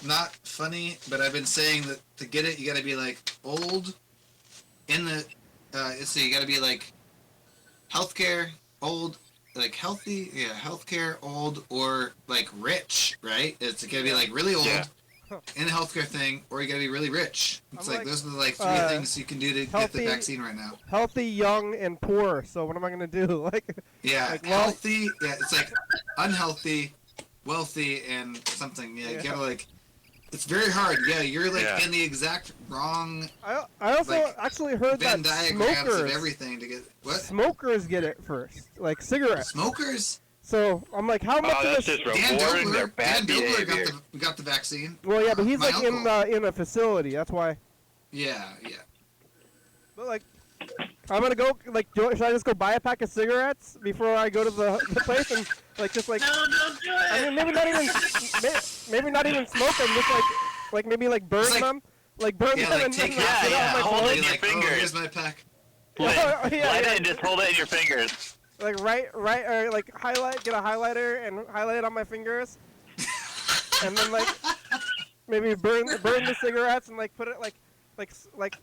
C: not funny, but I've been saying that to get it, you got to be like old in the. So you got to be like healthcare, old, like healthy, yeah, healthcare, old, or like rich, right? It's got to be like really old
E: Yeah.
C: in the healthcare thing, or you got to be really rich. It's
A: I'm
C: like
A: like,
C: those are the like three things you can do to get
A: healthy-
C: the vaccine right now.
A: Healthy, young, and poor. So what am I gonna do? Like,
C: Yeah,
A: Like, well-
C: healthy. Yeah, it's like unhealthy, wealthy, and something. Yeah, you
A: Yeah.
C: gotta like. It's very hard. Yeah, you're like
E: Yeah.
C: in the exact wrong
A: I also
C: Like,
A: actually heard
C: Venn
A: that
C: diagrams of
A: smokers
C: everything to get what
A: smokers get it first, like cigarettes.
C: smokers.
A: So I'm like, how much
E: Oh,
A: of
E: that's
A: this?
E: just
C: Dan
E: rewarding their
C: Dobler,
E: bad
C: Dan Dobler
E: behavior.
C: got the vaccine.
A: Well, yeah, but he's
C: My
A: like
C: uncle.
A: in a facility. That's why.
C: Yeah.
A: But like, I'm gonna go. Like, should I just go buy a pack of cigarettes before I go to the place and like just like?
B: No, don't do it.
A: I mean, maybe not even maybe not even smoke them. Just like maybe like burn
C: It's like-
A: them, like burn
C: Yeah,
A: them
C: like
A: and
C: take
A: then
C: half
A: get
C: of
A: it
E: yeah,
A: on my
E: hold
A: phone.
E: it in your
C: like,
E: fingers.
C: oh, here's my pack.
E: Light,
A: Yeah,
E: light
A: yeah.
E: it and just hold it in your fingers.
A: Like or like get a highlighter and highlight it on my fingers, and then like maybe burn the cigarettes and like put it like smoke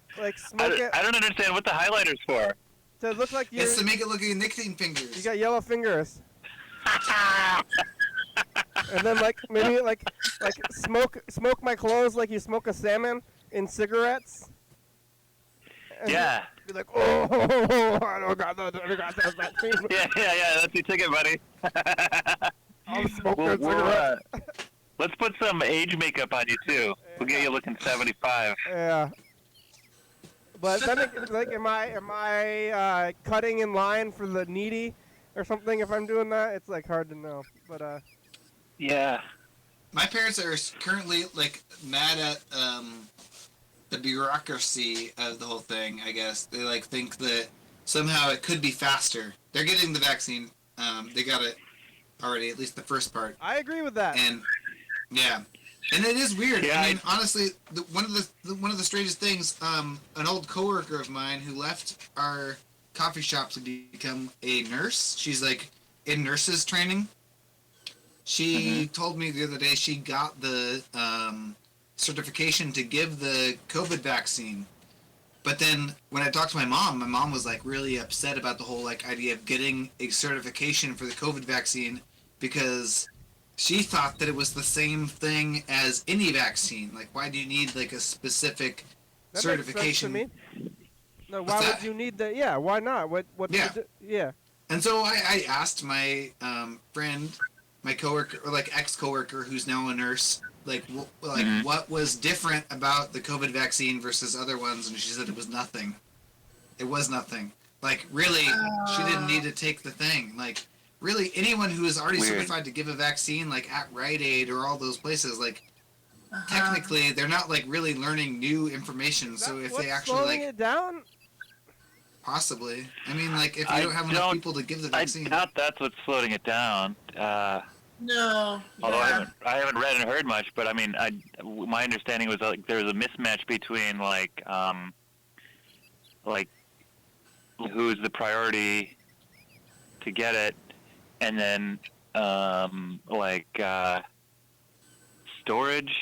A: it.
E: I don't understand what the highlighter's for.
A: So it looks like you
C: It's to make it look like nicotine fingers.
A: you got yellow fingers. And then like maybe like smoke my clothes like you smoke a salmon in cigarettes. And
E: Yeah.
A: Be like, oh, I don't got that vaccine.
E: Yeah. That's your ticket, buddy.
A: I'll smoke
E: We'll-
A: that
E: we'll,
A: cigarette.
E: Let's put some age makeup on you too. We'll get you looking 75.
A: Yeah. But then, like, am I cutting in line for the needy or something? If I'm doing that, it's like hard to know. But
E: Yeah.
C: My parents are currently like mad at the bureaucracy of the whole thing. I guess they like think that somehow it could be faster. They're getting the vaccine. They got it already, at least the first part.
A: I agree with that.
C: And yeah, and it is weird.
E: Yeah,
C: I mean, honestly, one of the strangest things. An old coworker of mine who left our coffee shop to become a nurse. She's like in nurses training. She told me the other day she got the certification to give the COVID vaccine. But then when I talked to my mom was like really upset about the whole like idea of getting a certification for the COVID vaccine because she thought that it was the same thing as any vaccine. Like, why do you need like a specific
A: That
C: certification?
A: makes sense to me. No,
C: What's
A: why
C: that?
A: would you need that? Yeah, why not? What?
C: Yeah.
A: Yeah.
C: And so I asked my friend, my coworker, or like ex-coworker who's now a nurse, like what was different about the COVID vaccine versus other ones, and she said it was nothing. It was nothing. Like, really, she didn't need to take the thing. Like, really, anyone who is already
E: Weird.
C: certified to give a vaccine, like at Rite Aid or all those places, like, technically, they're not like really learning new information. So if they actually
A: slowing
C: like,
A: it down?
C: possibly, I mean, like, if you
E: I
C: don't have enough
E: don't-
C: people to give the
E: I
C: vaccine.
E: doubt that's what's slowing it down.
B: No.
E: Although
B: yeah.
E: I haven't read and heard much, but I mean, my understanding was like there was a mismatch between like who's the priority to get it, and then storage.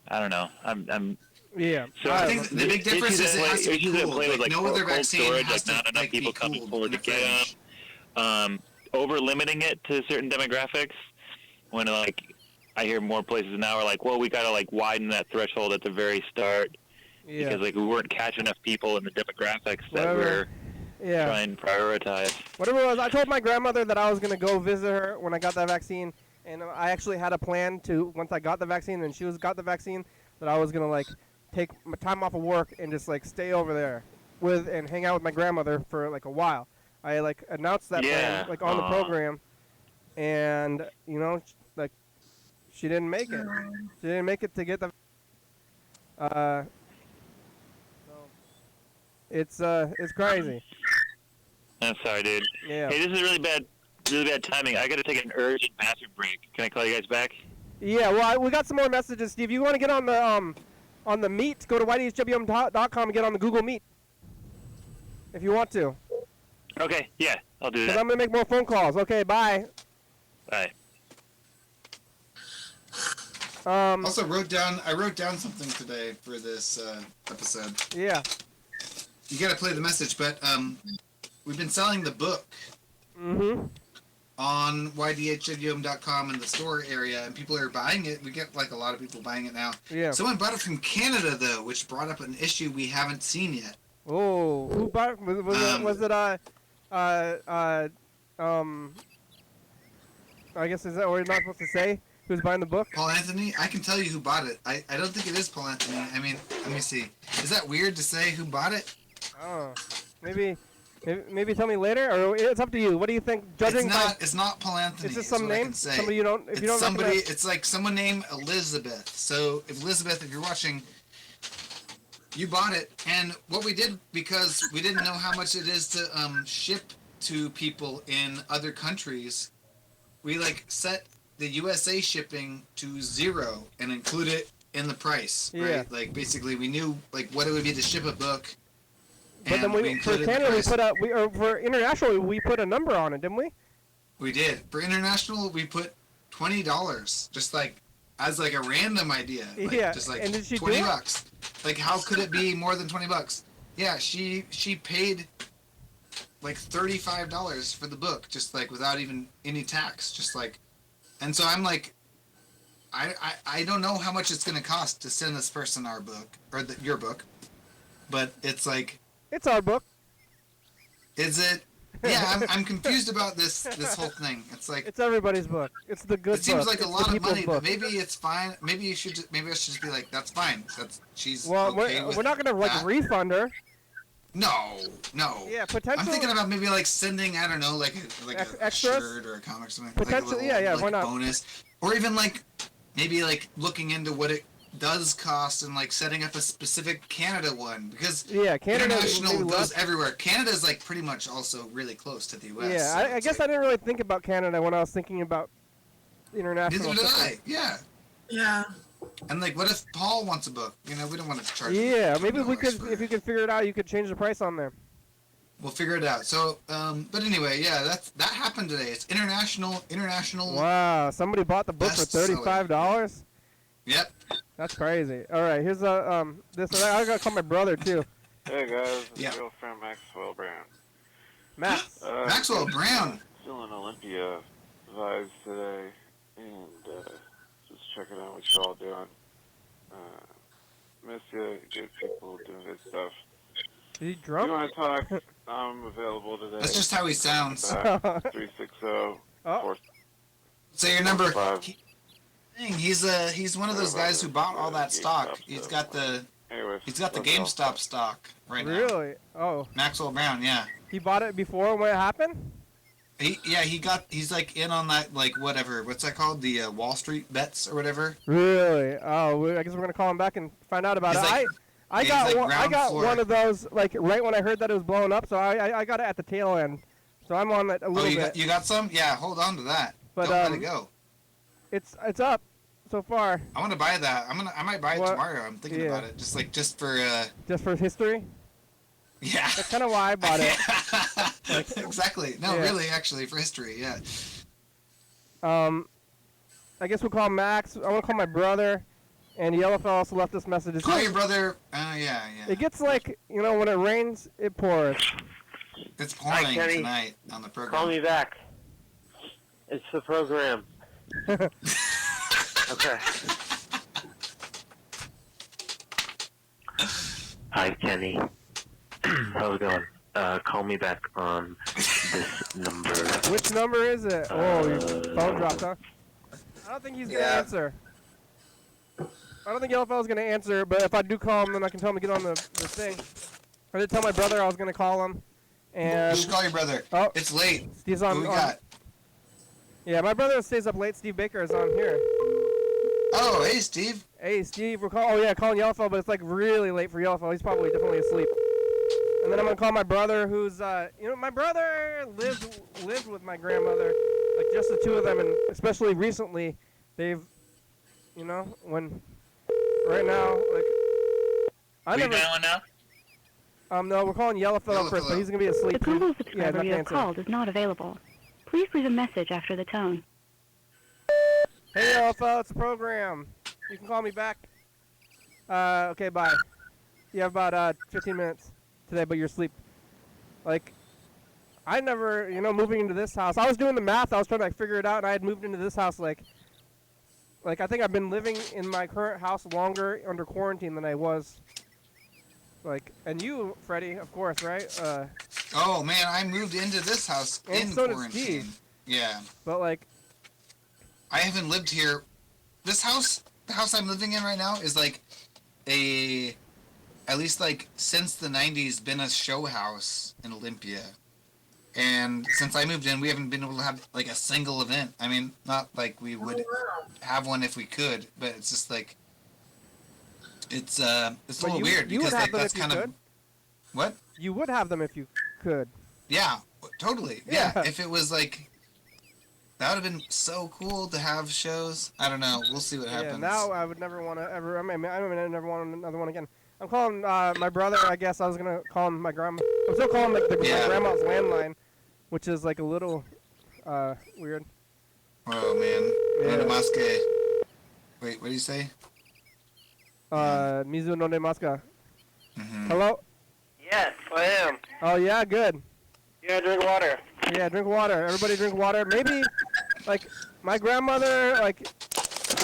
E: I don't know. I'm
A: Yeah.
E: so
C: I think the big difference is it has to be
E: issues at
C: cooled.
E: play with
C: Like, no other
E: cold
C: vaccine
E: storage,
C: has
E: like
C: to
E: not enough
C: like, be
E: people coming
C: cooled
E: forward
C: in
E: to
C: a
E: get
C: fridge.
E: them. Over limiting it to certain demographics. When like I hear more places now are like, well, we gotta like widen that threshold at the very start
A: Yeah.
E: because like we weren't catching enough people in the demographics that
A: Whatever.
E: we're
A: Yeah.
E: trying to prioritize.
A: Whatever it was, I told my grandmother that I was gonna go visit her when I got that vaccine, and I actually had a plan to once I got the vaccine and got the vaccine that I was gonna like take my time off of work and just like stay over there and hang out with my grandmother for like a while. I like announced that
E: Yeah.
A: plan like on the
E: Aw.
A: program, and like she didn't make it. She didn't make it to get the. So it's crazy.
E: I'm sorry, dude.
A: Yeah.
E: Hey, this is really bad timing. I gotta take an urgent bathroom break. Can I call you guys back?
A: Yeah, well, we got some more messages, Steve. You want to get on the Meet? Go to YDHWM.com and get on the Google Meet if you want to.
E: Okay, yeah, I'll do
A: Because
E: that.
A: I'm going to make more phone calls. Okay, bye.
E: Bye.
C: Also, I wrote down something today for this episode.
A: Yeah.
C: You gotta play the message, but we've been selling the book
A: Mm-hmm.
C: on YDHWM.com in the store area, and people are buying it. We get like a lot of people buying it now.
A: Yeah.
C: Someone bought it from Canada though, which brought up an issue we haven't seen yet.
A: Oh, who bought? Was it I guess is that what we're not supposed to say? Who's buying the book?
C: Paul Anthony? I can tell you who bought it. I don't think it is Paul Anthony. I mean, let me see. Is that weird to say who bought it?
A: Oh, maybe tell me later, or it's up to you. What do you think? Judging by
C: It's not Paul Anthony.
A: is this
C: is
A: some
C: what I
A: name?
C: can say.
A: Somebody you don't if you don't
C: somebody.
A: recognize.
C: It's like someone named Elizabeth. So if Elizabeth, if you're watching, you bought it, and what we did because we didn't know how much it is to ship to people in other countries, we like set the USA shipping to 0 and include it in the price.
A: Yeah.
C: Right? Like basically, we knew like what it would be to ship a book.
A: But then
C: and
A: for
C: included the
A: Canada
C: price.
A: for international we put a number on it, didn't we?
C: We did. For international, we put $20, just like as like a random idea. Like,
A: Yeah,
C: Just like
A: and did she do
C: $20.
A: it?
C: Like, how could it be more than $20? Yeah, she paid like $35 for the book, just like without even any tax, just like, and so I'm like, I don't know how much it's gonna cost to send this person our book or your book, but it's like,
A: It's our book.
C: is it? Yeah, I'm confused about this whole thing. It's like
A: It's everybody's book. It's the good book.
C: it seems like a
A: It's
C: lot
A: the
C: of money,
A: people's
C: but
A: book.
C: maybe it's fine. Maybe I should just be like, that's fine. She's
A: Well,
C: okay with
A: we're not gonna like
C: that.
A: refund her.
C: No.
A: Yeah,
C: I'm
A: potentially.
C: thinking about maybe like sending, I don't know, like a
A: Extras?
C: shirt or a comic or something.
A: Potentially,
C: like a
A: yeah,
C: little,
A: why
C: like,
A: not?
C: bonus, or even like maybe like looking into what it does cost and like setting up a specific Canada one, because
A: Yeah, Canada
C: international
A: maybe
C: goes
A: less.
C: everywhere. Canada's like pretty much also really close to the U.S.
A: Yeah,
C: so
A: I
C: it's
A: guess I
C: like,
A: didn't really think about Canada when I was thinking about international.
C: neither did
A: shipping.
C: I. Yeah.
B: Yeah.
C: And like, what if Paul wants a book? You know, we don't want to charge.
A: Yeah,
C: him
A: maybe we
C: $20
A: could,
C: for
A: if you could figure it out, you could change the price on there.
C: We'll figure it out. So, but anyway, yeah, that happened today. It's international.
A: Wow, somebody bought the book for
C: Bestseller.
A: $35.
C: Yep.
A: That's crazy. All right, here's this. I gotta call my brother too.
F: Hey guys, it's
C: Yeah.
F: your friend Maxwell Brown.
A: Max.
C: Maxwell Brown.
F: Still in Olympia vibes today, and just checking out what y'all doing. Miss you, good people doing good stuff.
A: Is he
F: If you
A: drunk?
F: want to talk, I'm available today.
C: That's just how he sounds.
F: 360
A: Oh,
C: Say your number.
F: Five.
C: He's one of those guys who bought all that stock. He's got the
F: Anyways,
C: GameStop
F: that's all.
C: stock right now.
A: really? Oh,
C: Maxwell Brown, yeah.
A: he bought it before when it happened?
C: He's like in on that, like, whatever. What's that called? The Wall Street bets or whatever.
A: Really? Oh, I guess we're gonna call him back and find out about
C: He's
A: it.
C: like-
A: I
C: he's
A: got
C: like
A: one, I
C: ground
A: got
C: floor.
A: one of those like right when I heard that it was blowing up, so I got it at the tail end. So I'm on it a
C: Oh,
A: little
C: you
A: bit.
C: got, you got some? Yeah, hold on to that.
A: But,
C: Don't let it go.
A: It's up so far.
C: I want to buy that. I might buy it
A: What?
C: tomorrow. I'm thinking
A: Yeah.
C: about it. Just for
A: Just for history.
C: yeah.
A: That's kind of why I bought it. Like-
C: exactly. No,
A: Yeah.
C: really, actually, for history, yeah.
A: I guess we'll call Max. I want to call my brother. And Yellowfell also left us messages.
C: Call your brother. Yeah.
A: It gets like, when it rains, it pours.
C: It's pouring
G: Hi, Kenny.
C: tonight on the program.
G: Call me back. It's the program. Okay. Hi, Kenny. How's it going? Call me back on this number.
A: Which number is it? Oh, your phone dropped, huh? I don't think he's going to
C: Yeah.
A: answer. I don't think Yellowfell's going to answer, but if I do call him, then I can tell him to get on the thing. I did tell my brother I was going to call him.
C: You
A: And
C: should call your brother.
A: Oh.
C: It's late.
A: he's
C: Who
A: on.
C: we got?
A: Yeah, my brother stays up late. Steve Baker is on here.
C: Oh, hey, Steve.
A: Hey, Steve, we're calling Yellowfell, but it's like really late for Yellowfell. He's probably definitely asleep. And then I'm gonna call my brother, who's my brother lived with my grandmother, like just the two of them, and especially recently, they've, when right now, like I
E: Are you
A: never.
E: dialing now?
A: No, we're calling Yellowfell first, but he's gonna be asleep.
H: The total
A: Yeah,
H: subscriber
A: not
H: you have
A: answer.
H: called is not available. Please leave a message after the tone.
A: Hey, Yellowfell, it's a program. You can call me back. Okay, bye. You have about 15 minutes today, but you're asleep. Like, I never, moving into this house. I was doing the math. I was trying to figure it out, and I had moved into this house like I think I've been living in my current house longer under quarantine than I was. Like, and you, Freddie, of course, right?
C: Oh man, I moved into this house
A: And
C: in
A: so did
C: quarantine.
A: Steve.
C: Yeah,
A: But like,
C: I haven't lived here. This house, the house I'm living in right now, is like at least like since the 90s, been a show house in Olympia. And since I moved in, we haven't been able to have like a single event. I mean, not like we would have one if we could, but it's just like it's a
A: but
C: little weird
A: you would
C: because
A: have
C: like
A: them
C: that's
A: if you
C: kind of
A: could.
C: what?
A: You would have them if you could.
C: Yeah, totally. Yeah,
A: Yeah.
C: if it was like that would have been so cool to have shows. I don't know. We'll see what happens.
A: Yeah, now I would never want to ever. I never want another one again. I'm calling my brother. I guess I was gonna call him my grandma. I'm still calling my grandma's landline, which is like a little weird.
C: Oh man,
A: Yeah.
C: Namaste. Wait, what do you say?
A: Mizu no ne maska.
C: Mm-hmm.
A: Hello.
G: Yes, I am.
A: Oh yeah, good.
G: Good.
I: Yeah, drink water.
A: Yeah, drink water. Everybody drink water. Maybe, like, my grandmother, like,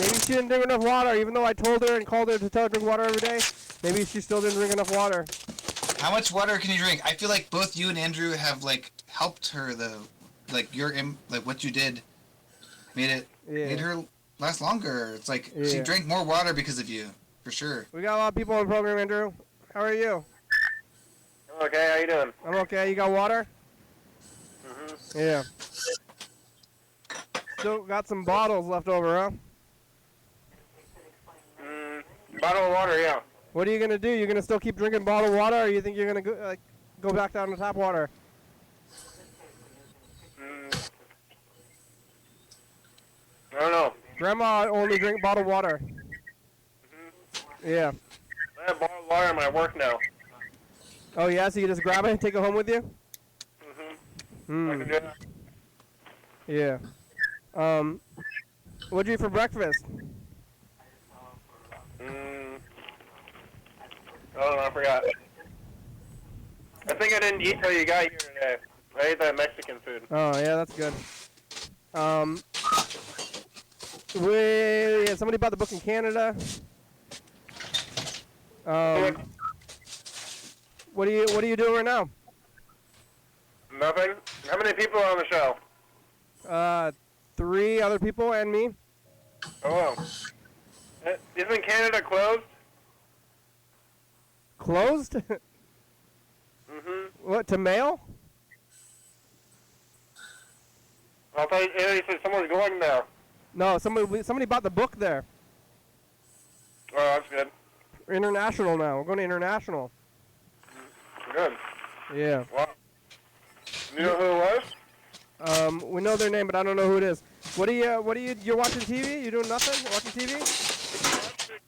A: maybe she didn't drink enough water, even though I told her and called her to tell her to drink water every day. Maybe she still didn't drink enough water.
C: How much water can you drink? I feel like both you and Andrew have, like, helped her, though. Like, what you did made her last longer. It's like, she drank more water because of you, for sure.
A: We got a lot of people on the program, Andrew. How are you?
I: I'm okay, how you doing?
A: I'm okay. You got water?
I: Mm-hmm.
A: Yeah. Still got some bottles left over, huh?
I: Bottle of water, yeah.
A: What are you gonna do? You're gonna still keep drinking bottled water, or you think you're gonna go back down to tap water?
I: I don't know.
A: Grandma only drink bottled water. Yeah.
I: I have bottled water in my work now.
A: Oh yeah, so you just grab it and take it home with you?
I: I can do that.
A: Yeah. What'd you eat for breakfast?
I: Oh, I forgot. I think I didn't eat till you got here today. I ate that Mexican food.
A: Oh yeah, that's good. Somebody bought the book in Canada. What are you doing right now?
I: Nothing. How many people are on the show?
A: 3 other people and me.
I: Oh, wow. Isn't Canada closed?
A: Closed?
I: Mm-hmm.
A: What, to mail?
I: I thought you said someone's going there.
A: No, somebody bought the book there.
I: Oh, that's good.
A: International now. We're going to international.
I: Good.
A: Yeah.
I: Wow. You know who it was?
A: We know their name, but I don't know who it is. You're watching TV? You doing nothing? Watching TV?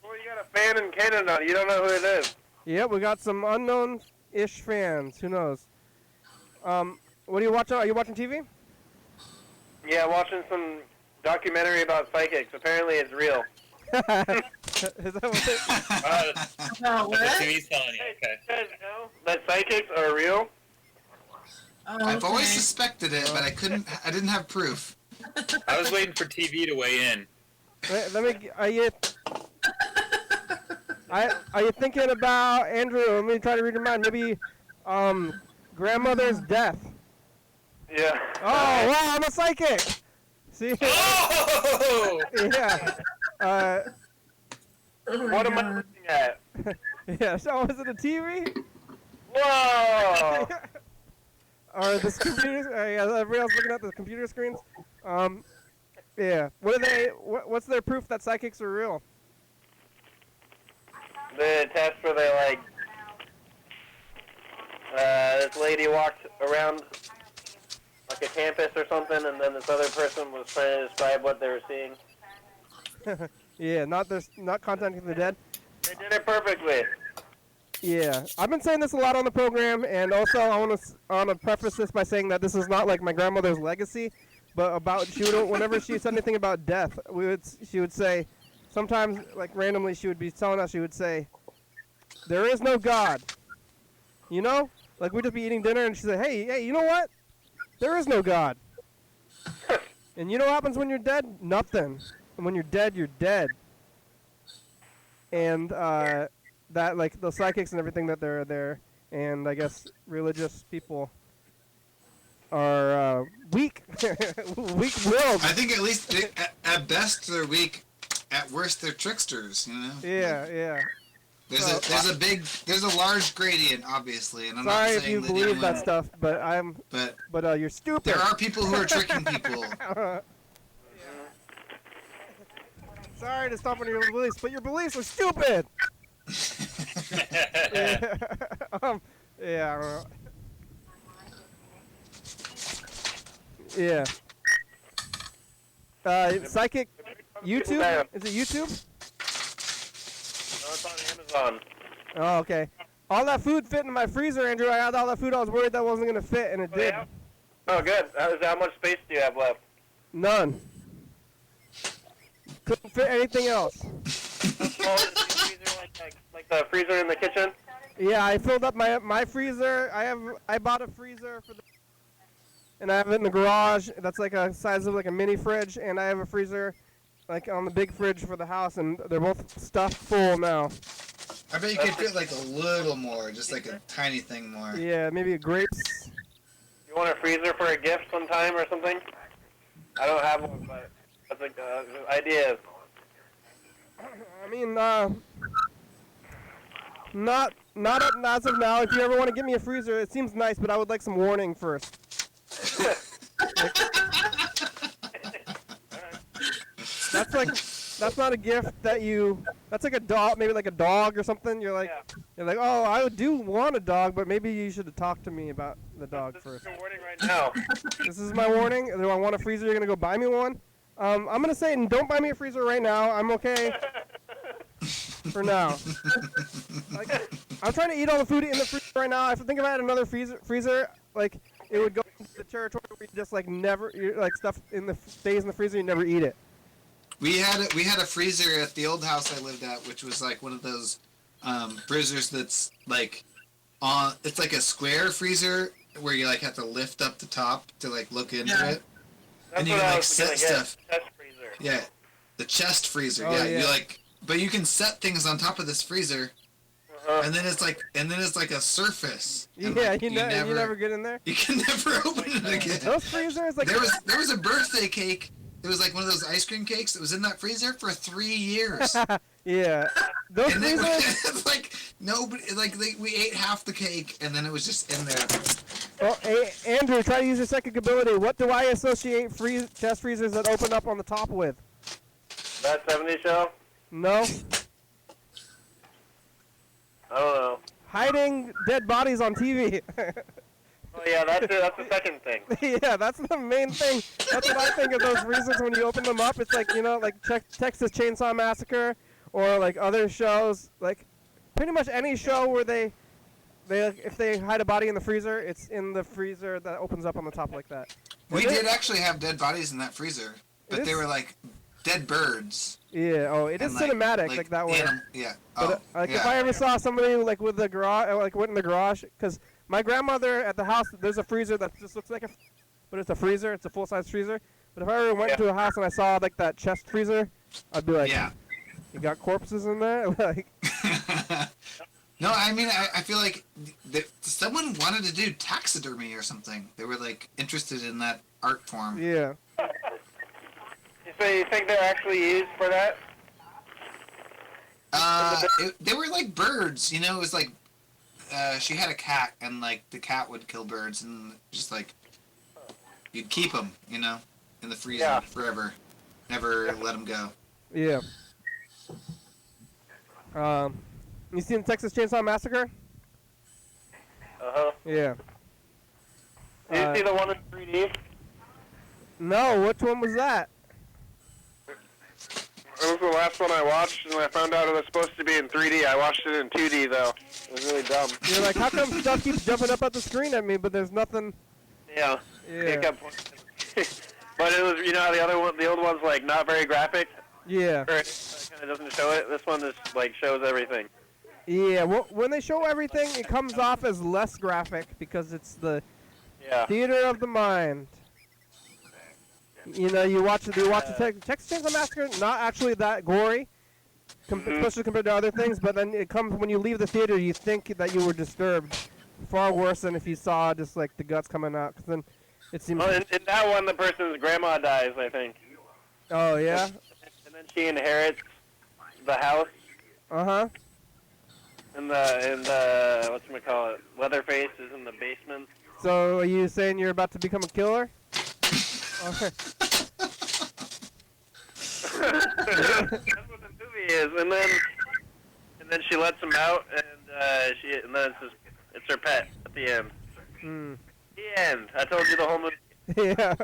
I: Well, you got a fan in Canada. You don't know who it is.
A: Yeah, we got some unknown-ish fans. Who knows? What are you watching? Are you watching TV?
I: Yeah, watching some documentary about psychics. Apparently it's real.
A: Is that what it
B: What?
E: TV's telling you. Okay.
I: You guys know that psychics are real?
B: Oh,
C: I've always
B: okay.
C: suspected it, but I didn't have proof.
E: I was waiting for TV to weigh in.
A: Wait, are you thinking about, Andrew, let me try to read your mind, maybe grandmother's death?
I: Yeah.
A: Oh, wow, I'm a psychic! See?
E: Oh!
A: Yeah.
B: Oh my
I: What am I
B: God.
I: looking at?
A: Yeah, so is it a TV?
I: Whoa!
A: Or this computer? Everybody else looking at the computer screens? Yeah. What's their proof that psychics are real?
I: The test where they this lady walked around like a campus or something, and then this other person was trying to describe what they were seeing.
A: Yeah, not contacting the dead.
I: They did it perfectly.
A: Yeah, I've been saying this a lot on the program, and also I want to preface this by saying that this is not like my grandmother's legacy, but whenever she said anything about death, she would say, sometimes like randomly she would be telling us, she would say, "There is no God," you know, like we'd just be eating dinner, and she'd say, "Hey, you know what? There is no God." And you know what happens when you're dead? Nothing. And when you're dead, you're dead. And that, like, the psychics and everything that they're there, and I guess religious people are weak, weak-willed.
C: I think at least at best they're weak. At worst, they're tricksters. You know.
A: Yeah.
C: There's a large gradient, obviously, and I'm
A: Sorry
C: not
A: if
C: saying
A: you
C: that
A: believe
C: anyone,
A: that stuff, but you're stupid.
C: There are people who are tricking people.
A: Sorry to stop on your beliefs, but your beliefs are stupid. Yeah. I don't know. Yeah. Psychic YouTube? Is it YouTube?
I: No, it's on Amazon.
A: Oh, okay. All that food fit in my freezer, Andrew. I had all that food. I was worried that wasn't going to fit, and it did.
I: Yeah? Oh, good. How much space do you have left?
A: None. Couldn't fit anything else.
I: How small is the freezer, like the freezer in the kitchen?
A: Yeah, I filled up my freezer. I bought a freezer for and I have it in the garage. That's like a size of like a mini fridge, and I have a freezer, like on the big fridge for the house, and they're both stuffed full now.
C: I bet you could fit like a little more, just like a tiny thing more.
A: Yeah, maybe a grapes.
I: You want a freezer for a gift sometime or something? I don't have one, but that's like ideas.
A: I mean, not as of now. If you ever want to give me a freezer, it seems nice, but I would like some warning first. That's not a gift that you. That's like a dog, maybe like a dog or something. You're like, oh, I do want a dog, but maybe you should have talked to me about the dog first.
I: This is your warning right now.
A: This is my warning. Do I want a freezer? You're gonna go buy me one. I'm gonna say don't buy me a freezer right now. I'm okay for now. Like, I'm trying to eat all the food in the freezer right now. If I think if I had another freezer, like it would go into the territory where you just like never, like stuff stays in the freezer, you never eat it.
C: We had a freezer at the old house I lived at, which was like one of those freezers that's like it's like a square freezer where you like have to lift up the top to like look into it, and you can like set stuff.
I: Chest freezer.
C: Yeah, the chest freezer.
A: Oh,
C: yeah,
A: yeah.
C: you like, but you can set things on top of this freezer, and then it's like a surface. And,
A: Yeah,
C: like,
A: you never get in there.
C: You can never open it again.
A: Those freezers, like
C: there was a birthday cake. It was like one of those ice cream cakes that was in that freezer for 3 years.
A: Yeah, those
C: And
A: freezers.
C: it's like nobody, we ate half the cake and then it was just in there.
A: Oh, hey, Andrew, try to use your psychic ability. What do I associate chest freezers that open up on the top with?
I: That 70s show?
A: No.
I: I don't know.
A: Hiding dead bodies on TV.
I: Oh yeah, that's it. That's the second thing.
A: Yeah, that's the main thing. That's what I think of those freezers when you open them up. It's like, like Texas Chainsaw Massacre or like other shows. Like pretty much any show where if they hide a body in the freezer, it's in the freezer that opens up on the top like that.
C: We did actually have dead bodies in that freezer, but they were like dead birds.
A: Yeah, oh, it is cinematic like that way.
C: Yeah.
A: But if I ever saw somebody like with the garage, like went in the garage, because my grandmother at the house, there's a freezer that just looks like but it's a freezer. It's a full-size freezer. But if I ever went to a house and I saw like that chest freezer, I'd be like, you got corpses in there? Like.
C: No, I mean, I feel like someone wanted to do taxidermy or something. They were like interested in that art form.
A: Yeah.
I: So you think they're actually used for that?
C: They were like birds, it was like, she had a cat, and like the cat would kill birds, and just like, you'd keep them, in the freezer forever. Never let them go.
A: Yeah. You seen Texas Chainsaw Massacre?
I: Uh-huh.
A: Yeah.
I: Did you see the one in 3D?
A: No, which one was that?
F: It was the last one I watched, and I found out it was supposed to be in 3D. I watched it in 2D, though. It was really dumb.
A: You're like, how come stuff keeps jumping up at the screen at me, but there's nothing?
I: Yeah. It kept but it was, how the old one's like not very graphic.
A: Yeah.
I: Or it kind of doesn't show it. This one just like shows everything.
A: Yeah, well, when they show everything, it comes off as less graphic because it's the theater of the mind. You watch the Texas Chainsaw Massacre, not actually that gory, especially compared to other things, but then it comes when you leave the theater, you think that you were disturbed. Far worse than if you saw just like the guts coming out, because then it seems...
I: Well, in that one, the person's grandma dies, I think.
A: Oh, yeah?
I: And then she inherits the house.
A: Uh-huh.
I: And the whatchamacallit, Leatherface is in the basement.
A: So are you saying you're about to become a killer? Okay.
I: That's what the movie is, and then she lets him out, and then it's her pet at the end. The end. I told you the whole movie.
A: Yeah.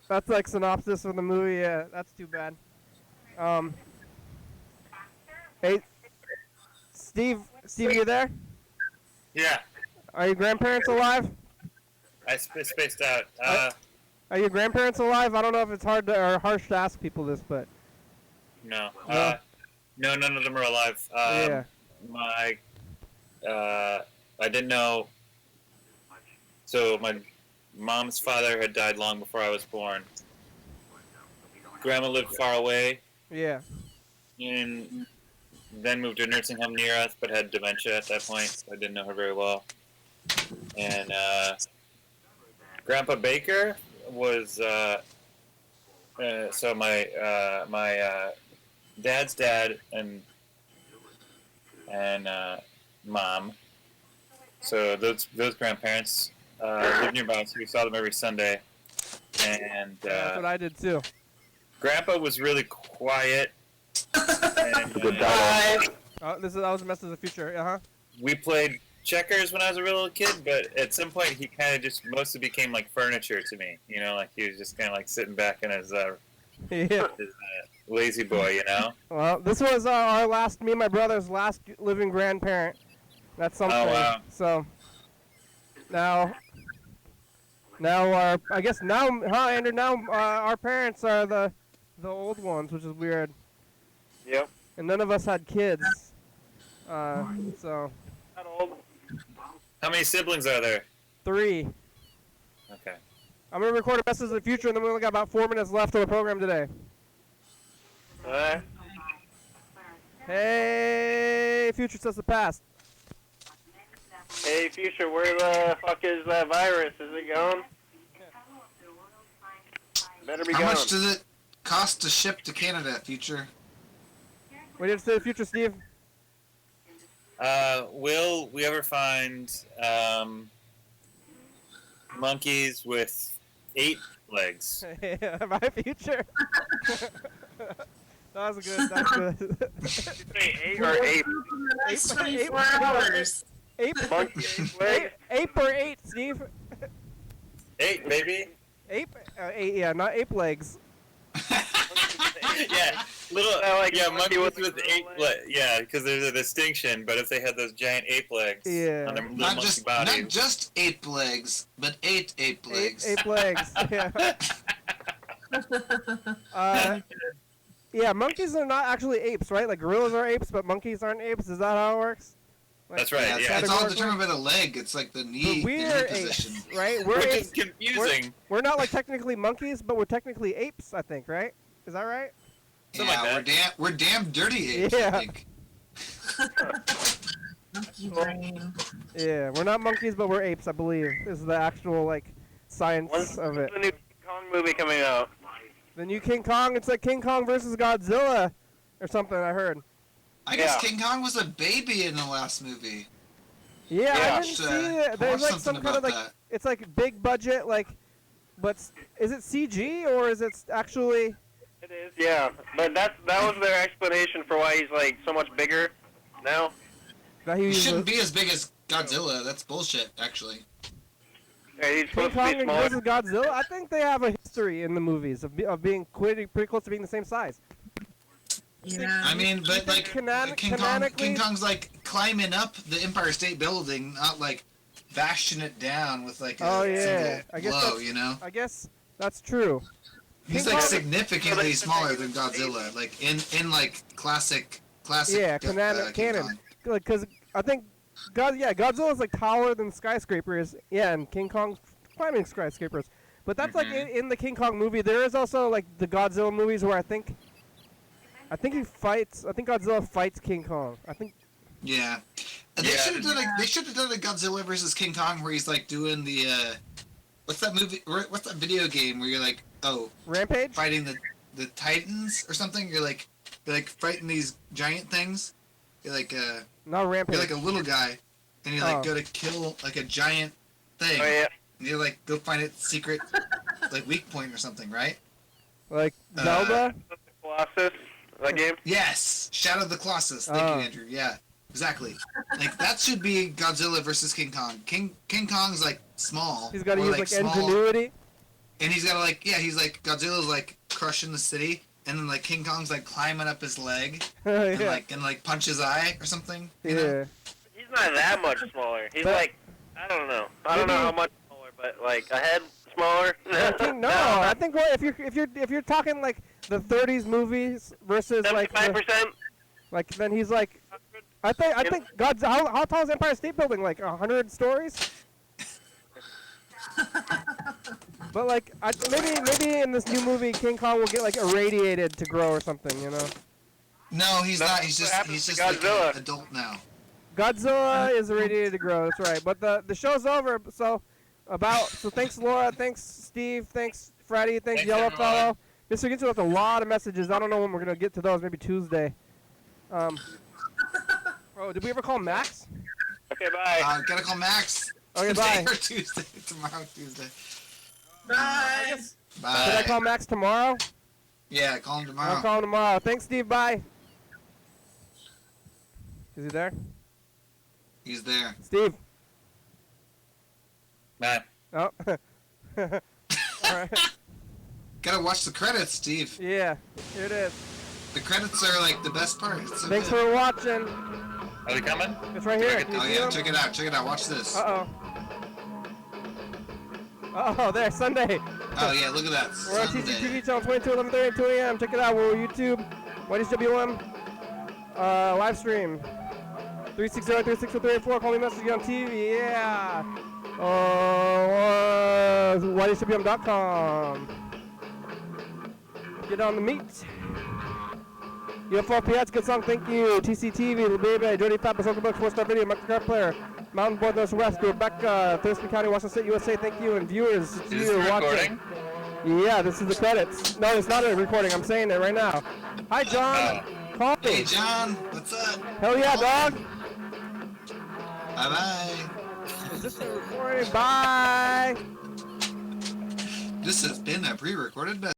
A: That's like synopsis of the movie. Yeah, that's too bad. Hey, Steve, you there?
J: Yeah.
A: Are your grandparents alive?
J: I spaced out.
A: Are your grandparents alive? I don't know if it's hard or harsh to ask people this, but...
J: No. No, none of them are alive.
A: Yeah.
J: I didn't know... So my mom's father had died long before I was born. Grandma lived far away,
A: Yeah.
J: and then moved to a nursing home near us, but had dementia at that point, so I didn't know her very well. And Grandpa Baker was so my dad's dad and mom. So those grandparents lived nearby, so we saw them every Sunday. And
A: That's what I did too.
J: Grandpa was really quiet. And,
A: Oh, that was a message of the future. Uh-huh.
J: we played checkers when I was a little kid, but at some point he kind of just mostly became like furniture to me. You know, like he was just kind of like sitting back in his
A: Yeah.
J: lazy boy, you know?
A: Well, this was me and my brother's last living grandparent. That's something.
J: Oh, wow.
A: So now Andrew, now our parents are the old ones, which is weird.
I: Yep.
A: And none of us had kids. So
I: Not old.
J: How many siblings are there?
A: 3.
J: Okay.
A: I'm gonna record a message of the future, and then we only got about 4 minutes left of the program today.
I: Alright.
A: Hey, future says the past.
I: Hey, future, where the fuck is that virus? Is it gone? Better be
C: How
I: gone.
C: much does it cost to ship to Canada, future?
A: What did you say, the future, Steve?
J: Will we ever find monkeys with 8 legs?
A: My future. That was good. That's good.
I: Say 8 or 8?
B: 24 hours.
A: 8.
I: Monkey 8 legs?
A: 8 or 8, Steve.
J: 8, baby.
A: 8. 8. Yeah, not 8 legs.
J: Yeah, little.
I: Like
J: yeah,
I: monkey
J: monkeys
I: with
J: with 8 legs. Yeah, because there's a distinction. But if they had those giant ape legs
A: Yeah.
J: on their little
C: Not
J: monkey bodies,
C: not just 8 legs, but 8 legs.
A: 8 legs. Yeah. Yeah, monkeys are not actually apes, right? Like gorillas are apes, but monkeys aren't apes. Is that how it works? Like,
J: that's right.
C: Yeah,
J: Yeah,
C: it's all determined by the leg. It's like the knee,
A: But
C: the knee
A: we're
C: position.
A: apes, right? We're
J: which
A: apes.
J: is confusing.
A: We're not like technically monkeys, but we're technically apes, I think, right? Is that right?
J: Something
C: Yeah,
J: like
C: we're damn dirty apes,
A: Yeah.
C: I think.
B: Monkey brain.
A: Yeah, we're not monkeys, but we're apes, I believe. Is the actual like science
I: When's
A: of it.
I: the new King Kong movie coming out?
A: The new King Kong, it's like King Kong versus Godzilla, or something. I heard.
C: I guess
I: Yeah.
C: King Kong was a baby in the last movie.
A: Yeah, I
I: Yeah.
A: didn't see it.
C: I
A: There's
C: watched
A: like some
C: something
A: kind of
C: about
A: like
C: that.
A: it's like big budget, like, but is it CG or is it actually?
I: It is. Yeah, but that was their explanation for why he's like so much bigger now.
A: That
C: He
A: was
C: shouldn't be as big as Godzilla. That's bullshit, actually.
I: Yeah, he's
A: King
I: supposed to
A: Kong
I: be smaller.
A: versus Godzilla. I think they have a history in the movies of being pretty close to being the same size.
B: Yeah.
C: I mean, but like King
A: canonically-
C: Kong's like climbing up the Empire State Building, not like bashing it down with like a
A: Oh, yeah.
C: single
A: I guess
C: blow.
A: that's-
C: You know,
A: I guess that's true.
C: he's
A: King
C: like
A: Kong-
C: significantly smaller than Godzilla. Like in like classic.
A: Yeah,
C: King
A: canon.
C: Kong.
A: Because I think Godzilla's like taller than skyscrapers. Yeah, and King Kong's climbing skyscrapers. But that's like in the King Kong movie. There is also like the Godzilla movies where I think he fights. I think Godzilla fights King Kong. I think.
C: Yeah, they
J: Yeah.
C: should have done they should have done a Godzilla versus King Kong where he's like doing the what's that movie? What's that video game where you're like
A: Rampage.
C: fighting the Titans or something? You're like fighting these giant things. You're like
A: Not Rampage.
C: you're like a little guy, and you like
A: Oh.
C: go to kill like a giant thing.
I: Oh yeah.
C: And you like go find its secret like weak point or something, right?
A: Like Zelda.
I: Colossus. That game.
C: Yes, Shadow of the Colossus. Thank
A: Oh.
C: you, Andrew. Yeah, exactly. Like that should be Godzilla versus King Kong. King Kong's like small.
A: He's got to
C: or,
A: use like
C: small,
A: ingenuity.
C: and he's got to he's like Godzilla's like crushing the city, and then like King Kong's like climbing up his leg and
A: Yeah.
C: like punch his eye or something. You
A: Yeah.
C: know?
I: He's not that much smaller. He's
A: But-
I: like, I don't know. I don't know
A: Maybe-
I: how much smaller, but like a head smaller.
A: No, I think if you're talking like the 30s movies versus like
I: 75%.
A: like then he's like I think God's how tall is Empire State Building, like 100 stories? But like, maybe in this new movie, King Kong will get like irradiated to grow or something, you know?
C: No, he's not. He's just like
I: Godzilla.
C: an adult now.
A: Godzilla is irradiated to grow. That's right. But the show's over. So thanks Laura, thanks Steve, thanks Freddie, thanks Yellow Fellow. Mr. Gitzel left a lot of messages. I don't know when we're gonna get to those. Maybe Tuesday. Oh, did we ever call Max?
I: Okay, bye.
C: Gotta call Max.
A: Okay,
C: Today
A: bye.
C: or Tuesday. Tomorrow, Tuesday.
B: Bye.
C: Bye.
A: Should I call Max tomorrow?
C: Yeah, call him tomorrow.
A: I'll call him tomorrow. Thanks, Steve. Bye. Is he there?
C: He's there.
A: Steve.
J: Bye.
A: Oh. All right.
C: Gotta watch the credits, Steve.
A: Yeah, here it is.
C: The credits are like the best part. It's so
A: Thanks
C: good.
A: for watching.
J: Are they coming?
A: It's right here. Can you
C: Oh
A: see
C: yeah,
A: them?
C: check it out. Check it out. Watch this.
A: Uh-oh. Uh-oh, there, Sunday.
C: Oh yeah, look at that.
A: We're on
C: Sunday.
A: TCTV channel 22, 11:30, 2 a.m. Check it out. We're on YouTube, YDHWM, live stream. 360-363-4. Call me message on TV. Yeah. YDHWM.com. Get on the meat. UFO good song, thank you. TCTV, Little Baby, Jody Fat, Soca Book, 4-star video, Microcar Player, Mountain Boy Northwest, Rebecca, Thurston County, Washington State, USA, thank you. And viewers, it's
J: Is
A: you
J: this
A: watching.
J: recording?
A: Yeah, this is the credits. No, it's not a recording, I'm saying it right now. Hi, John. Call me.
C: Hey John, what's up?
A: Hell yeah, dog.
C: Bye bye.
A: Is this a recording? Bye.
C: This has been a pre-recorded message.